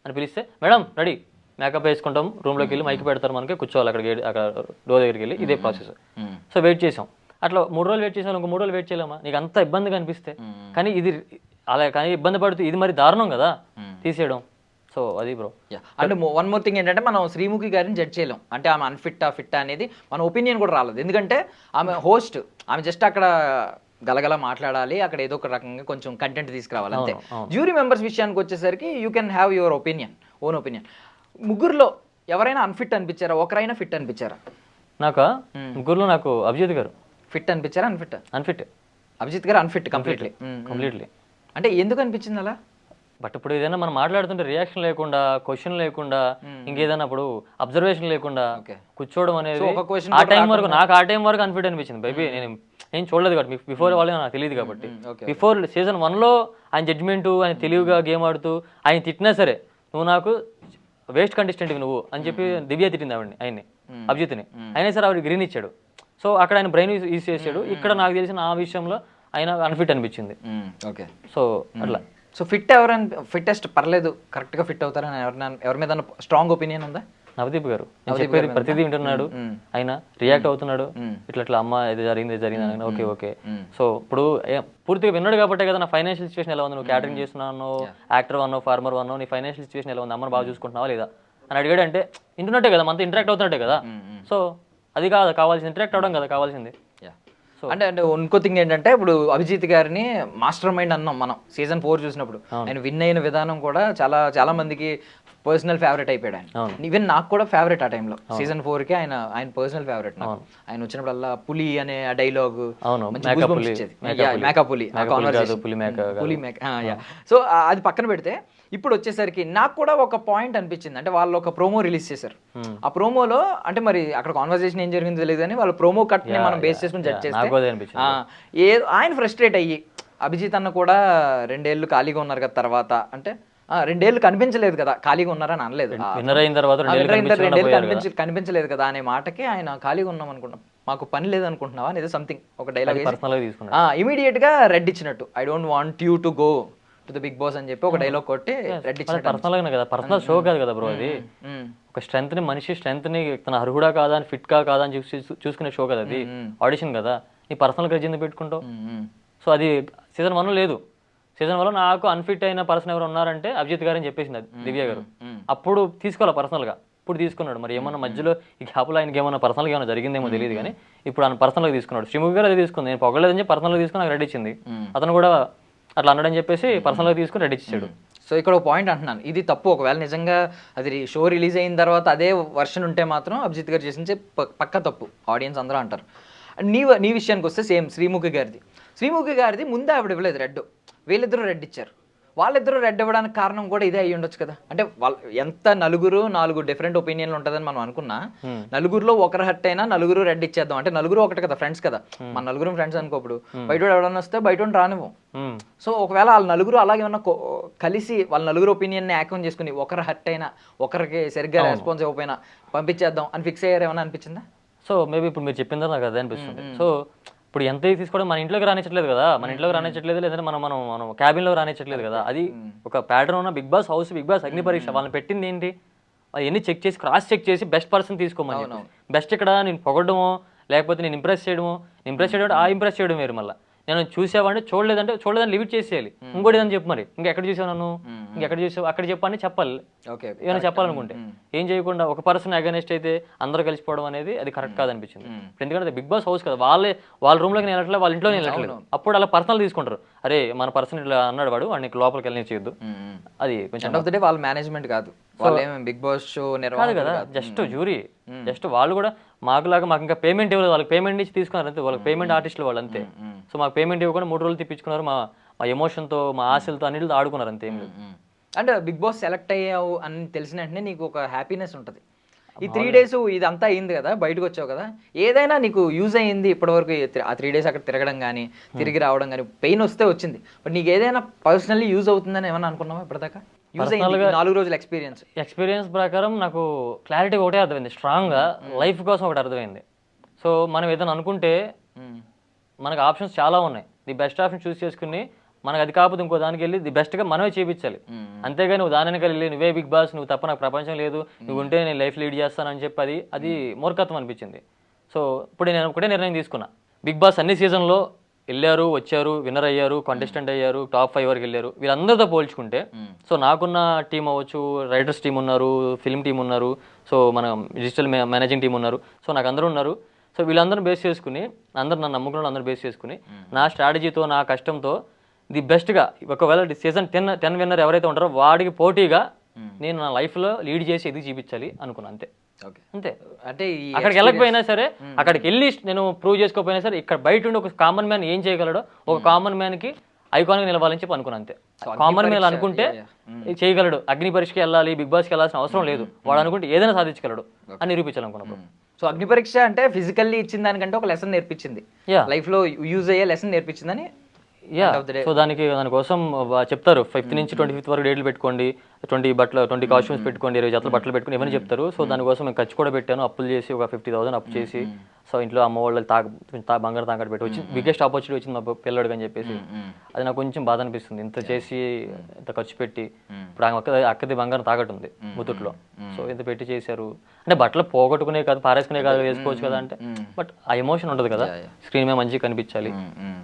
అని పిలిస్తే మేడం రెడీ, మేకప్ వేసుకుంటాం, రూమ్లోకి వెళ్ళి మైక్ పెడతారు, మనకి కూర్చోవాలి అక్కడ డోర్ దగ్గరికి వెళ్ళి. ఇదే ప్రాసెస్. సో వెయిట్ చేసాం. అట్లా 3 రోజులు వెయిట్ చేసాం, ఇంకో 3 రోజులు వెయిట్ చేయలేమా? నీకు అంత ఇబ్బందిగా అనిపిస్తే. కానీ ఇది అలా కానీ ఇబ్బంది పడుతూ ఇది మరి దారుణం కదా తీసేయడం. సో అది బ్రో. అంటే వన్ మోర్ థింగ్ ఏంటంటే, మనం శ్రీముఖి గారిని జడ్జ్ చేయలేం. అంటే ఆమె ఫిట్టా అనేది మన ఒపీనియన్ కూడా రాలేదు. ఎందుకంటే ఆమె హోస్ట్, ఆమె జస్ట్ అక్కడ గలగల మాట్లాడాలి, అక్కడ ఏదో ఒక రకంగా కొంచెం కంటెంట్ తీసుకురావాలి అంతే. జ్యూరీ మెంబర్స్ విషయానికి వచ్చేసరికి you can have your own opinion. ముగ్గురులో ఎవరైనా అన్ఫిట్ అనిపించారా? ఒకరైనా ఫిట్ అనిపించారా? ముగ్గురులో నాకు అభిజిత్ గారు ఫిట్ అనిపించారా? అన్ఫిట్ అభిజిత్ గారు అన్ఫిట్ కంప్లీట్లీ. అంటే ఎందుకు అనిపించింది అలా? బట్ ఇప్పుడు ఏదైనా మనం మాట్లాడుతుంటే రియాక్షన్ లేకుండా, క్వశ్చన్ లేకుండా, ఇంకేదైనా ఇప్పుడు అబ్జర్వేషన్ లేకుండా కూర్చోవడం అనేది ఆ టైం వరకు నాకు అన్ఫిట్ అనిపించింది. బేబీ నేను ఏం చూడలేదు కాబట్టి, బిఫోర్ వాళ్ళే నాకు తెలియదు కాబట్టి. బిఫోర్ సీజన్ 1లో ఆయన జడ్జ్మెంట్, ఆయన తెలివిగా గేమ్ ఆడుతూ ఆయన తిట్టినా సరే, నువ్వు నాకు వేస్ట్ కంటెస్టెంట్ నువ్వు అని చెప్పి దివ్య తిట్టింది ఆయన్ని, అభిజిత్ని. అయినా సరే ఆవిడ గ్రీన్ ఇచ్చాడు. సో అక్కడ ఆయన బ్రెయిన్ యూజ్ చేసాడు. ఇక్కడ నాకు తెలిసిన ఆ విషయంలో ఆయన అన్ఫిట్ అనిపించింది. సో అట్లా. సో ఫిట్టెస్ట్ పర్లేదు, కరెక్ట్ గా ఫిట్ అవుతారని ఎవరి మీద స్ట్రాంగ్ ఒపీనియన్ ఉందా? నవదీప్ గారు చెప్పేది ప్రతిదీ వింటున్నాడు, ఆయన రియాక్ట్ అవుతున్నాడు. ఇట్లా అమ్మ ఇది జరిగింది ఓకే. సో ఇప్పుడు పూర్తిగా విన్నాడు కాబట్టి కదా నా ఫైనాన్షియల్ సిచ్యువేషన్ ఎలా ఉంది, నువ్వు క్యాటరింగ్ చేస్తున్నావు, యాక్టర్ అన్నావు, ఫార్మర్ అన్నావు, నీ ఫైనాన్షియల్ సిచ్యువేషన్ ఎలా ఉంది, అమ్మని బాగా చూసుకుంటున్నావా లేదా అని అడిగాడు. అంటే వింటున్నట్టే కదా, మనతో ఇంటరాక్ట్ అవుతున్నట్టే కదా. సో అది కాదు కావాల్సింది, ఇంటరాక్ట్ అవ్వడం కదా కావాల్సింది. అంటే ఇంకో థింగ్ ఏంటంటే ఇప్పుడు అభిజిత్ గారిని మాస్టర్ మైండ్ అన్నాం మనం సీజన్ 4 చూసినప్పుడు. ఆయన విన్ అయిన విధానం కూడా చాలా మందికి పర్సనల్ ఫేవరెట్ అయిపోయాడు ఆయన. ఈవెన్ నాకు కూడా ఫేవరెట్ ఆ టైంలో సీజన్ 4కి ఆయన పర్సనల్ ఫేవరెట్ నాకు. ఆయన వచ్చినప్పుడల్లా పులి అనే ఆ డైలాగ్ మేకా పులి సో అది పక్కన పెడితే ఇప్పుడు వచ్చేసరికి నాకు కూడా ఒక పాయింట్ అనిపించింది. అంటే వాళ్ళు ఒక ప్రోమో రిలీజ్ చేశారు. ఆ ప్రోమోలో అంటే మరి అక్కడ కాన్వర్సేషన్ ఏం జరిగిందో తెలియదు కానీ వాళ్ళు ప్రోమో కట్ ని మనం బేస్ చేసుకుని జడ్జ్ చేస్తే ఆయన ఫ్రస్ట్రేట్ అయ్యి అభిజిత్ అన్న కూడా 2 ఏళ్ళు ఖాళీగా ఉన్నారు కదా తర్వాత అంటే 2 ఏళ్ళు కనిపించలేదు కదా ఖాళీగా ఉన్నారని అనలేదు. 2 ఏళ్ళు కనిపించలేదు కదా అనే మాటకి ఆయన ఖాళీగా ఉన్నాం అనుకున్నాం, మాకు పని లేదు అనుకుంటున్నావా అనేది సంథింగ్ ఒక డైలాగ్ ఇమీడియట్ గా రెడ్ ఇచ్చినట్టు, I don't want you to go to the Bigg Boss అని చెప్పి ఒక డైలాగ్ కొట్టి రెడ్ ఇచ్చినట్టు. పర్సనల్ గానే కదా, పర్సనల్ షో కాదు కదా బ్రో అది. ఒక స్ట్రెంత్ ని మనిషి స్ట్రెంత్ ని తన అర్హుడా కాదా అని ఫిట్ కాదా అని చూసుకునే షో కదా అది, ఆడిషన్ కదా. నీ పర్సనల్ గ్రడ్జ్ ఎందుకు పెట్టుకుంటావు? సో అది సీజన్ 1 లేదు. సీజన్ 1 నాకు అన్ఫిట్ అయిన పర్సన్ ఎవరు ఉన్నారంటే అభిజిత్ గారు అని చెప్పేసింది దివ్య గారు. అప్పుడు తీసుకోవాలి పర్సనల్ గా, ఇప్పుడు తీసుకున్నాడు. మరి ఏమన్నా మధ్యలో ఈ గ్యాప్లో ఆయనకి ఏమన్నా పర్సనల్ గా ఏమైనా జరిగిందేమో తెలియదు కానీ ఇప్పుడు ఆయన పర్సనల్ గా తీసుకున్నాడు. శ్రీముఖి గారు అది తీసుకుంది, నేను పొగలేదని చెప్పి పర్సనల్ గా తీసుకుని నాకు రెడీ ఇచ్చింది. అతను కూడా అట్లా అన్నాడని చెప్పేసి పర్సనల్ గా తీసుకుని రెడీ ఇచ్చాడు. సో ఇక్కడ ఒక పాయింట్ అంటున్నాను, ఇది తప్పు. ఒకవేళ నిజంగా అది షో రిలీజ్ అయిన తర్వాత అదే వర్షన్ ఉంటే మాత్రం అభిజిత్ గారు చేసించే పక్క తప్పు, ఆడియన్స్ అందరూ అంటారు. నీ విషయానికి వస్తే సేమ్ శ్రీముఖి గారిది ముందే ఆవిడ ఇవ్వలేదు రెడ్, వీళ్ళిద్దరూ రెడ్ ఇచ్చారు. వాళ్ళిద్దరూ రెడ్ ఇవ్వడానికి కారణం కూడా ఇదే అయ్యి ఉండొచ్చు కదా. అంటే వాళ్ళు ఎంత 4 డిఫరెంట్ ఒపీనియన్లు ఉంటుందని మనం అనుకున్నా, నలుగురులో ఒకరు హట్ అయినా నలుగురు రెడ్ ఇచ్చేద్దాం అంటే నలుగురు ఒకటి కదా, ఫ్రెండ్స్ కదా, మన నలుగురు ఫ్రెండ్స్ అనుకోప్పుడు బయట ఎవడన్నా వస్తే బయట రానివ్వం. సో ఒకవేళ వాళ్ళ నలుగురు అలాగే ఉన్న కలిసి వాళ్ళ నలుగురు ఒపీనియన్ ని యాక్ట్ చేసుకుని ఒకరు హట్ అయినా ఒకరికి సరిగ్గా రెస్పాన్స్ ఇవ్వకపోయినా పంపించేద్దాం అని ఫిక్స్ అయ్యారు, ఏమైనా అనిపించిందా? సో మేబీ ఇప్పుడు మీరు చెప్పిందో నాకు అదే అనిపిస్తుంది. సో ఇప్పుడు ఎంత తీసుకోవడం మన ఇంట్లోకి రానిచ్చట్లేదు కదా, మన ఇంట్లోకి రానిచ్చట్లేదు, లేదంటే మనం క్యాబిన్ లో రానిచ్చట్లేదు కదా. అది ఒక ప్యాటర్న్ ఉన్న బిగ్ బాస్ హౌస్, బిగ్ బాస్ అగ్ని పరీక్ష. వాళ్ళని పెట్టింది ఏంటి, అవన్నీ చెక్ చేసి క్రాస్ చెక్ చేసి బెస్ట్ పర్సన్ తీసుకోమని. బెస్ట్ ఇక్కడ నేను పొగడమో లేకపోతే నేను ఇంప్రెస్ చేయడం ఇంప్రెస్ చేయడం వేరు. మళ్ళీ నేను చూసేవాడిని చూడలేదని లిమిట్ చేసేయాలి. ఇంకోటి అని చెప్పు, మరి ఇంకెక్కడ చూసావు నన్ను, ఇంకెక్కడ చూసావు అక్కడ చెప్పని చెప్పాలి. ఏమైనా చెప్పాలనుకుంటే ఏం చేయకుండా ఒక పర్సన్ అగెనెస్ట్ అయితే అందరూ కలిసిపోవడం అనేది అది కరెక్ట్ కాదనిపించింది. ఎందుకంటే బిగ్ బాస్ హౌస్ కదా, వాళ్ళ రూమ్ లోకి వెళ్ళట్లేదు, వాళ్ళ ఇంట్లో వెళ్ళట్లేదు. అప్పుడు అలా పర్సనల్ తీసుకుంటారు, అరే మన పర్సన్ ఇట్లా అన్నాడు వాడు వాడికి లోపలికి వెళ్ళి చేయొద్దు. అది కొంచెం వాళ్ళ మేనేజ్మెంట్ కాదు, బిగ్ బాస్ షో కాదు కదా, జస్ట్ జ్యూరీ. జస్ట్ వాళ్ళు కూడా మాకు ఇంకా పేమెంట్ ఇవ్వలేదు, వాళ్ళకి పేమెంట్ ఇచ్చి తీసుకున్నారు అంతే. వాళ్ళకి పేమెంట్ ఆర్టిస్టులు వాళ్ళు అంతే. సో మాకు పేమెంట్ ఇవ్వకుండా 3 రోజులు తిప్పించుకున్నారు, మా ఎమోషన్తో మా ఆశలతో అన్నిటితో ఆడుకున్నారు అంతే. అంటే బిగ్ బాస్ సెలెక్ట్ అయ్యావు అని తెలిసిన వెంటనే నీకు ఒక హ్యాపీనెస్ ఉంటుంది. ఈ 3 days ఇదంతా అయింది కదా, బయటకు వచ్చావు కదా, ఏదైనా నీకు యూజ్ అయ్యింది ఇప్పటివరకు? ఆ 3 days అక్కడ తిరగడం కానీ తిరిగి రావడం కానీ పెయిన్ వస్తే వచ్చింది, బట్ నీకు ఏదైనా పర్సనల్లీ యూజ్ అవుతుందని ఏమన్నా అనుకున్నావా ఇప్పటిదాకా? 4 రోజుల ఎక్స్పీరియన్స్ ప్రకారం నాకు క్లారిటీ ఒకటే అర్థమైంది, స్ట్రాంగ్ గా లైఫ్ కోసం ఒకటి అర్థమైంది. సో మనం ఏదైనా అనుకుంటే మనకు ఆప్షన్స్ చాలా ఉన్నాయి. ది బెస్ట్ ఆప్షన్ చూస్ చేసుకుని మనకు అది కాకపోతే ఇంకో దానికి వెళ్ళి ది బెస్ట్గా మనమే చేయించాలి. అంతేగాని నువ్వు దాని వెళ్ళి నువ్వే బిగ్ బాస్, నువ్వు తప్ప నాకు ప్రపంచం లేదు, నువ్వు ఉంటే నేను లైఫ్ లీడ్ చేస్తానని చెప్పి అది మూర్ఖత్వం అనిపించింది. సో ఇప్పుడు నేను ఒకటే నిర్ణయం తీసుకున్నా, బిగ్ బాస్ అన్ని సీజన్లో వెళ్ళారు, వచ్చారు, విన్నర్ అయ్యారు, కంటెస్టెంట్ అయ్యారు, టాప్ 5 వరకు వెళ్ళారు. వీళ్ళందరితో పోల్చుకుంటే సో నాకున్న టీం అవ్వచ్చు, రైటర్స్ టీం ఉన్నారు, ఫిల్మ్ టీం ఉన్నారు, సో మన డిజిటల్ మేనేజింగ్ టీం ఉన్నారు, సో నాకు అందరూ ఉన్నారు. సో వీళ్ళందరూ బేస్ చేసుకుని, నన్ను నమ్ముకున్న అందరూ బేస్ చేసుకుని నా స్ట్రాటజీతో నా కష్టంతో ది బెస్ట్గా, ఒకవేళ సీజన్ 10 విన్నర్ ఎవరైతే ఉంటారో వాడికి పోటీగా నేను నా లైఫ్లో లీడ్ చేసి ఎదిగి చూపించాలి అనుకున్నా అంతే. అంతే. అంటే అక్కడికి వెళ్ళకపోయినా సరే, అక్కడికి వెళ్ళి నేను ప్రూవ్ చేసుకోకపోయినా సరే, ఇక్కడ బయట ఉండి ఒక కామన్ మ్యాన్ ఏం చేయగలడో ఒక కామన్ మ్యాన్ కి ఐకాన్గా నిలవాలని చెప్పి అనుకున్నా అంతే. కామన్ మ్యాన్ అనుకుంటే చేయగలడు, అగ్ని పరీక్షకి వెళ్ళాలి, బిగ్ బాస్కి వెళ్ళాల్సిన అవసరం లేదు, వాడు అనుకుంటే ఏదైనా సాధించగలడు అని నిరూపించాలనుకున్నప్పుడు. సో అగ్ని పరీక్ష అంటే ఫిజికల్లీ ఇచ్చిన దానికంటే ఒక లెసన్ నేర్పించింది, లైఫ్ లో యూజ్ అయ్యే లెసన్ నేర్పించిందని. సో దానికోసం చెప్తారు 5th నుంచి 25th వరకు డేట్లు పెట్టుకోండి, 20 కాస్ట్యూమ్స్ పెట్టుకోండి, 20 జతలు బట్టలు పెట్టుకుని ఇవన్నీ చెప్తారు. సో దానికోసం నేను ఖర్చు కూడా పెట్టాను, అప్పులు చేసి ఒక 50,000 అప్పు చేసి. సో ఇంట్లో అమ్మ వాళ్ళు బంగారు తాకట్టు పెట్టి వచ్చి బిగ్గెస్ట్ ఆపర్చునిటీ వచ్చింది మా పిల్లడికి అని చెప్పేసి. అది నాకు కొంచెం బాధ అనిపిస్తుంది, ఇంత చేసి ఇంత ఖర్చు పెట్టి. ఇప్పుడు అక్కది బంగారం తాకట్టు ఉంది ముతుట్లో, సో ఇంత పెట్టి చేశారు అంటే బట్టలు పోగొట్టుకునే కాదు, పారేసుకునే కాదు, వేసుకోవచ్చు కదా అంటే, బట్ ఆ ఎమోషన్ ఉంటుంది కదా, స్క్రీన్ మీద మంచిగా కనిపించాలి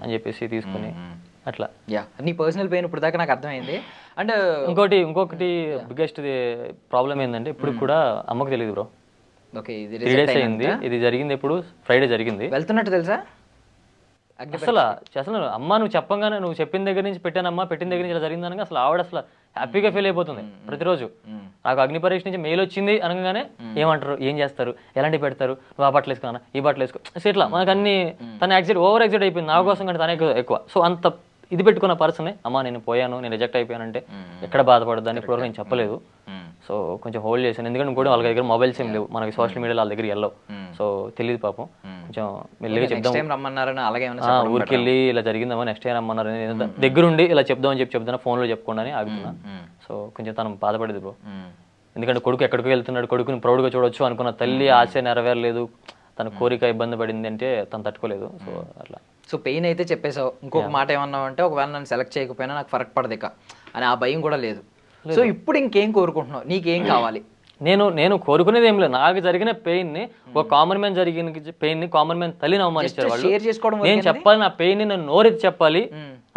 అని చెప్పేసి తీసుకుని అట్లా. నీ పర్సనల్ పెయిన్ ఇప్పుడు దాకా నాకు అర్థమైంది. అండ్ ఇంకొకటి బిగ్గెస్ట్ ప్రాబ్లం ఏంటంటే ఇప్పుడు కూడా అమ్మకు తెలియదు బ్రో. ఓకే, ఇది 3 days అయింది. ఇది జరిగింది ఎప్పుడు ఫ్రైడే జరిగింది. వెళ్తున్నట్టు తెలుసా? అసలు అమ్మ నువ్వు చెప్పంగానే, నువ్వు చెప్పిన దగ్గర నుంచి పెట్టానమ్మా, పెట్టిన దగ్గర నుంచి ఇలా జరిగిందనగా అసలు ఆవిడ అసలు హ్యాపీగా ఫీల్ అయిపోతుంది ప్రతిరోజు. నాకు అగ్ని పరీక్ష నుంచి మెయిల్ వచ్చింది అనగానే ఏమంటారు, ఏం చేస్తారు, ఎలాంటివి పెడతారు, నువ్వు ఆ బట్టలు వేసుకున్నా, ఈ బట్టలు వేసుకో, సో ఇట్లా మనకు అన్ని తన ఓవర్ ఎగ్జైట్ అయిపోయింది నా కోసం కంటే తనే ఎక్కువ. సో అంత ఇది పెట్టుకున్న పర్సనే అమ్మ నేను పోయాను, నేను రిజెక్ట్ అయిపోయానంటే ఎక్కడ బాధపడద్దని ఇప్పటివరకు నేను చెప్పలేదు. సో కొంచెం హోల్డ్ చేశాను, ఎందుకంటే కూడా వాళ్ళ దగ్గర మొబైల్స్ ఏం లేవు, మనకి సోషల్ మీడియాలో వాళ్ళ దగ్గర వెళ్ళవు. సో తెలియదు పాపం, కొంచెం మెల్లిగా చెప్దాం, ఊరికి వెళ్ళి ఇలా జరిగిందమ్మా నెక్స్ట్ టైం రమ్మన్నారు, దగ్గరుండి ఇలా చెప్దామని చెప్తున్నా, ఫోన్లో చెప్పుకోండి అని ఆగుతున్నా. సో కొంచెం తను బాధపడేది బ్రో, ఎందుకంటే కొడుకు ఎక్కడికో వెళ్తున్నాడు, కొడుకుని ప్రౌడ్గా చూడొచ్చు అనుకున్న తల్లి ఆశ నెరవేరలేదు, తన కోరిక ఇబ్బంది పడింది అంటే తను తట్టుకోలేదు. సో అట్లా. సో పెయిన్ అయితే చెప్పేసావు, ఇంకొక మాట ఏమన్నావు అంటే ఒకవేళ నన్ను సెలెక్ట్ చేయకపోయినా నాకు ఫరక్ పడదు ఇక అని ఆ భయం కూడా లేదు. సో ఇప్పుడు ఇంకేం కోరుకుంటున్నావు, నీకేం కావాలి? నేను కోరుకునేది ఏం లేదు, నాకు జరిగిన పెయిన్ ని, ఒక కామన్ మ్యాన్ జరిగిన పెయిన్ ని కామన్ మ్యాన్ తల్లిని అవమానించారు వాళ్ళు. షేర్ చేసుకోవడం, నేను చెప్పాలి, నా పెయిన్ ని నేను నోరెత్తి చెప్పాలి,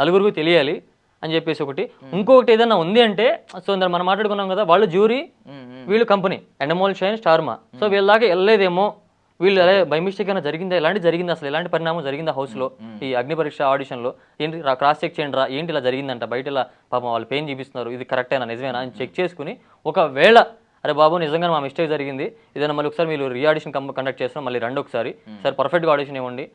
నలుగురికి తెలియాలి అని చెప్పేసి ఒకటి. ఇంకొకటి ఏదైనా ఉంది అంటే, సో మనం మాట్లాడుకున్నాం కదా, వాళ్ళు జ్యూరీ, వీళ్ళు company Endemol shine Star Maa, so వీళ్ళ దాకా వెళ్ళలేదేమో, వీళ్ళు అలా బై మిస్టేక్ అయినా జరిగిందా, ఇలాంటి జరిగింది, అసలు ఇలాంటి పరిణామం జరిగిందా హౌస్లో, ఈ అగ్ని పరీక్ష ఆడిషన్లో ఏంటి క్రాస్ చెక్ చేయండి రా, ఏంటి ఇలా జరిగిందంట, బయట ఇలా పాపం వాళ్ళు పెయిన్ చూపిస్తున్నారు, ఇది కరెక్టేనా నిజమేనా అని చెక్ చేసుకుని, ఒకవేళ అరే బాబు నిజంగా మా మిస్టేక్ జరిగింది, ఏదైనా మళ్ళీ ఒకసారి మీరు రీ ఆడిషన్ కండక్ట్ చేస్తున్నాం, మళ్ళీ రండి ఒకసారి సార్ పర్ఫెక్ట్గా ఆడిషన్ ఇవ్వండి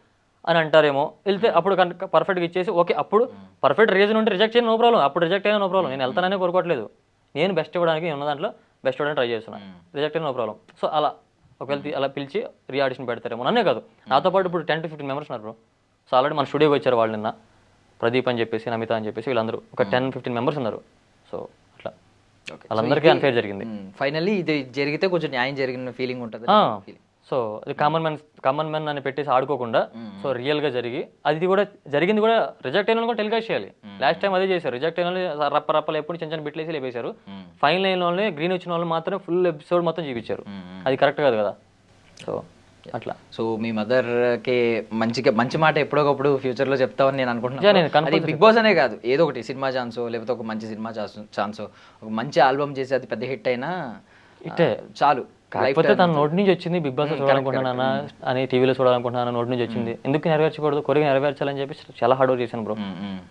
అని అంటారేమో, వెళ్తే అప్పుడు పర్ఫెక్ట్గా ఇచ్చేసి ఓకే, అప్పుడు పర్ఫెక్ట్ రీజన్ ఉంటే రిజెక్ట్ చేయను, నో ప్రాబ్లం, అప్పుడు రిజెక్ట్ అయినా నో ప్రాబ్లం, నేను వెళ్తాననే కోరుకోవట్లేదు, నేను బెస్ట్ ఇవ్వడానికి ఉన్న దాంట్లో బెస్ట్ ఇవ్వడానికి ట్రై చేస్తున్నాను, రిజెక్ట్ అయినా నో ప్రాబ్లం. సో అలా ఒకవేళ అలా పిలిచి రీ ఆడిషన్ పెడతారేమో, నన్నే కాదు నాతో పాటు ఇప్పుడు 10 to 15 మెంబర్స్ ఉన్నారు బ్రో. సో ఆల్రెడీ మన స్టూడియోకి వచ్చారు వాళ్ళు నిన్న, ప్రదీప్ అని చెప్పేసి, నమిత అని చెప్పేసి, వీళ్ళందరూ ఒక 10-15 మెంబర్స్ ఉన్నారు. సో అట్లా వాళ్ళందరికీ అన్ఫేర్ జరిగింది. ఫైనల్లీ ఇది జరిగితే కొంచెం న్యాయం జరిగిన ఫీలింగ్ ఉంటుంది. సో అది కామన్ మ్యాన్ అని పెట్టేసి ఆడుకోకుండా, సో రియల్ గా జరిగి, అది కూడా జరిగింది కూడా రిజెక్ట్ అయిన కూడా టెలికాస్ట్ చేయాలి. లాస్ట్ టైం అదే చేశారు, రిజెక్ట్ అయిన రప్పలు ఎప్పుడు చిన్న చిన్న బిట్లు వేసి లేపేశారు, ఫైనల్ అయిన వాళ్ళని గ్రీన్ వచ్చిన వాళ్ళు మాత్రం ఫుల్ ఎపిసోడ్ మొత్తం చూపించారు, అది కరెక్ట్ కాదు కదా. సో అట్లా. సో మీ మదర్కి మంచి మాట ఎప్పుడోకప్పుడు ఫ్యూచర్ లో చెప్తావని నేను అనుకుంటున్నాను. అది బిగ్ బాస్ అనే కాదు, ఏదో ఒకటి సినిమా ఛాన్సో, లేకపోతే ఒక మంచి సినిమా ఛాన్సో, ఒక మంచి ఆల్బమ్ చేసి అది పెద్ద హిట్ అయినా ఇట్టే చాలు. కాకపోతే తన నోటి నుంచి వచ్చింది, బిగ్ బాస్ చూడాలనుకుంటున్నానా అని, టీవీలో చూడాలనుకుంటున్నాను, నోటి నుంచి వచ్చింది, ఎందుకు నెరవేర్చకూడదు, కోరిక నెరవేర్చాలని చెప్పి చాలా హార్డ్ వర్క్ చేశాను బ్రో.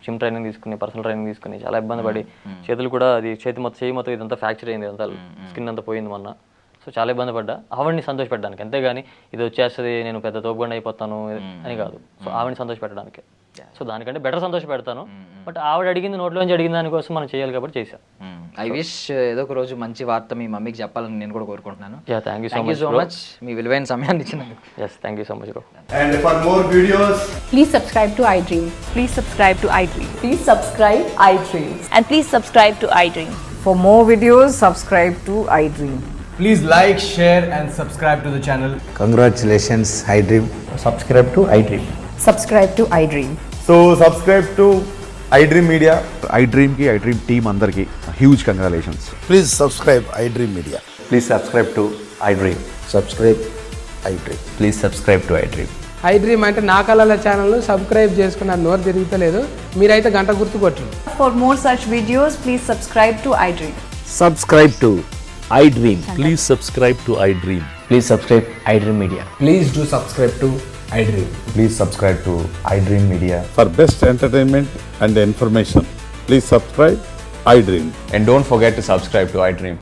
జిమ్ ట్రైనింగ్ తీసుకుని, పర్సనల్ ట్రైనింగ్ తీసుకుని, చాలా ఇబ్బంది పడి, చేతులు కూడా అది చేయి మొత్తం ఇదంతా ఫ్రాక్చర్ అయింది, ఇదంతా స్కిన్ అంతా పోయింది మొన్న. సో చాలా ఇబ్బంది పడ్డా ఆవిడని సంతోషపెట్టడానికి, అంతేగాని ఇది వచ్చేస్తుంది నేను పెద్ద తోపుగండి అయిపోతాను అని కాదు. సో ఆవిడని సంతోషపెట్టడానికి, సో దానికంటే బెటర్ సంతోష పెడతాను, బట్ ఆవిడ అడిగింది నోట్లోంచి అడిగిన దానికోసం మనం చేయాలి కాబట్టి చేశాను. ఐ విష్ ఏదో ఒక రోజు మంచి వార్త మీ మమ్మీకి చెప్పాలని నేను కూడా కోరుకుంటున్నాను. థ్యాంక్ యూ సో మచ్ మీ విలువైన సమయాన్ని ఇచ్చినందుకు. Thank you so much. And for more videos, please subscribe to iDream. Please subscribe to iDream. Please subscribe iDream. And please subscribe to iDream. For more videos, subscribe to iDream. please like, share and subscribe to the channel. Congratulations, iDream. Subscribe to iDream. Subscribe to iDream. So subscribe to iDream Media. iDream ki iDream team andarki huge congratulations. Please subscribe iDream Media. Please subscribe to iDream. Subscribe iDream. Please subscribe to iDream. iDream అంటే నా కళల ఛానల్ సబ్స్క్రైబ్ చేసుకున్న నోరు తిరుగుతలేదు, మీరైతే గంట గుర్తు కొట్టండి. For more such videos, please subscribe to iDream. Subscribe to iDream. Please subscribe to iDream. Please subscribe iDream Media. Please do subscribe to iDream. Please subscribe to iDream Media. For best entertainment and information, please subscribe iDream. And don't forget to subscribe to iDream.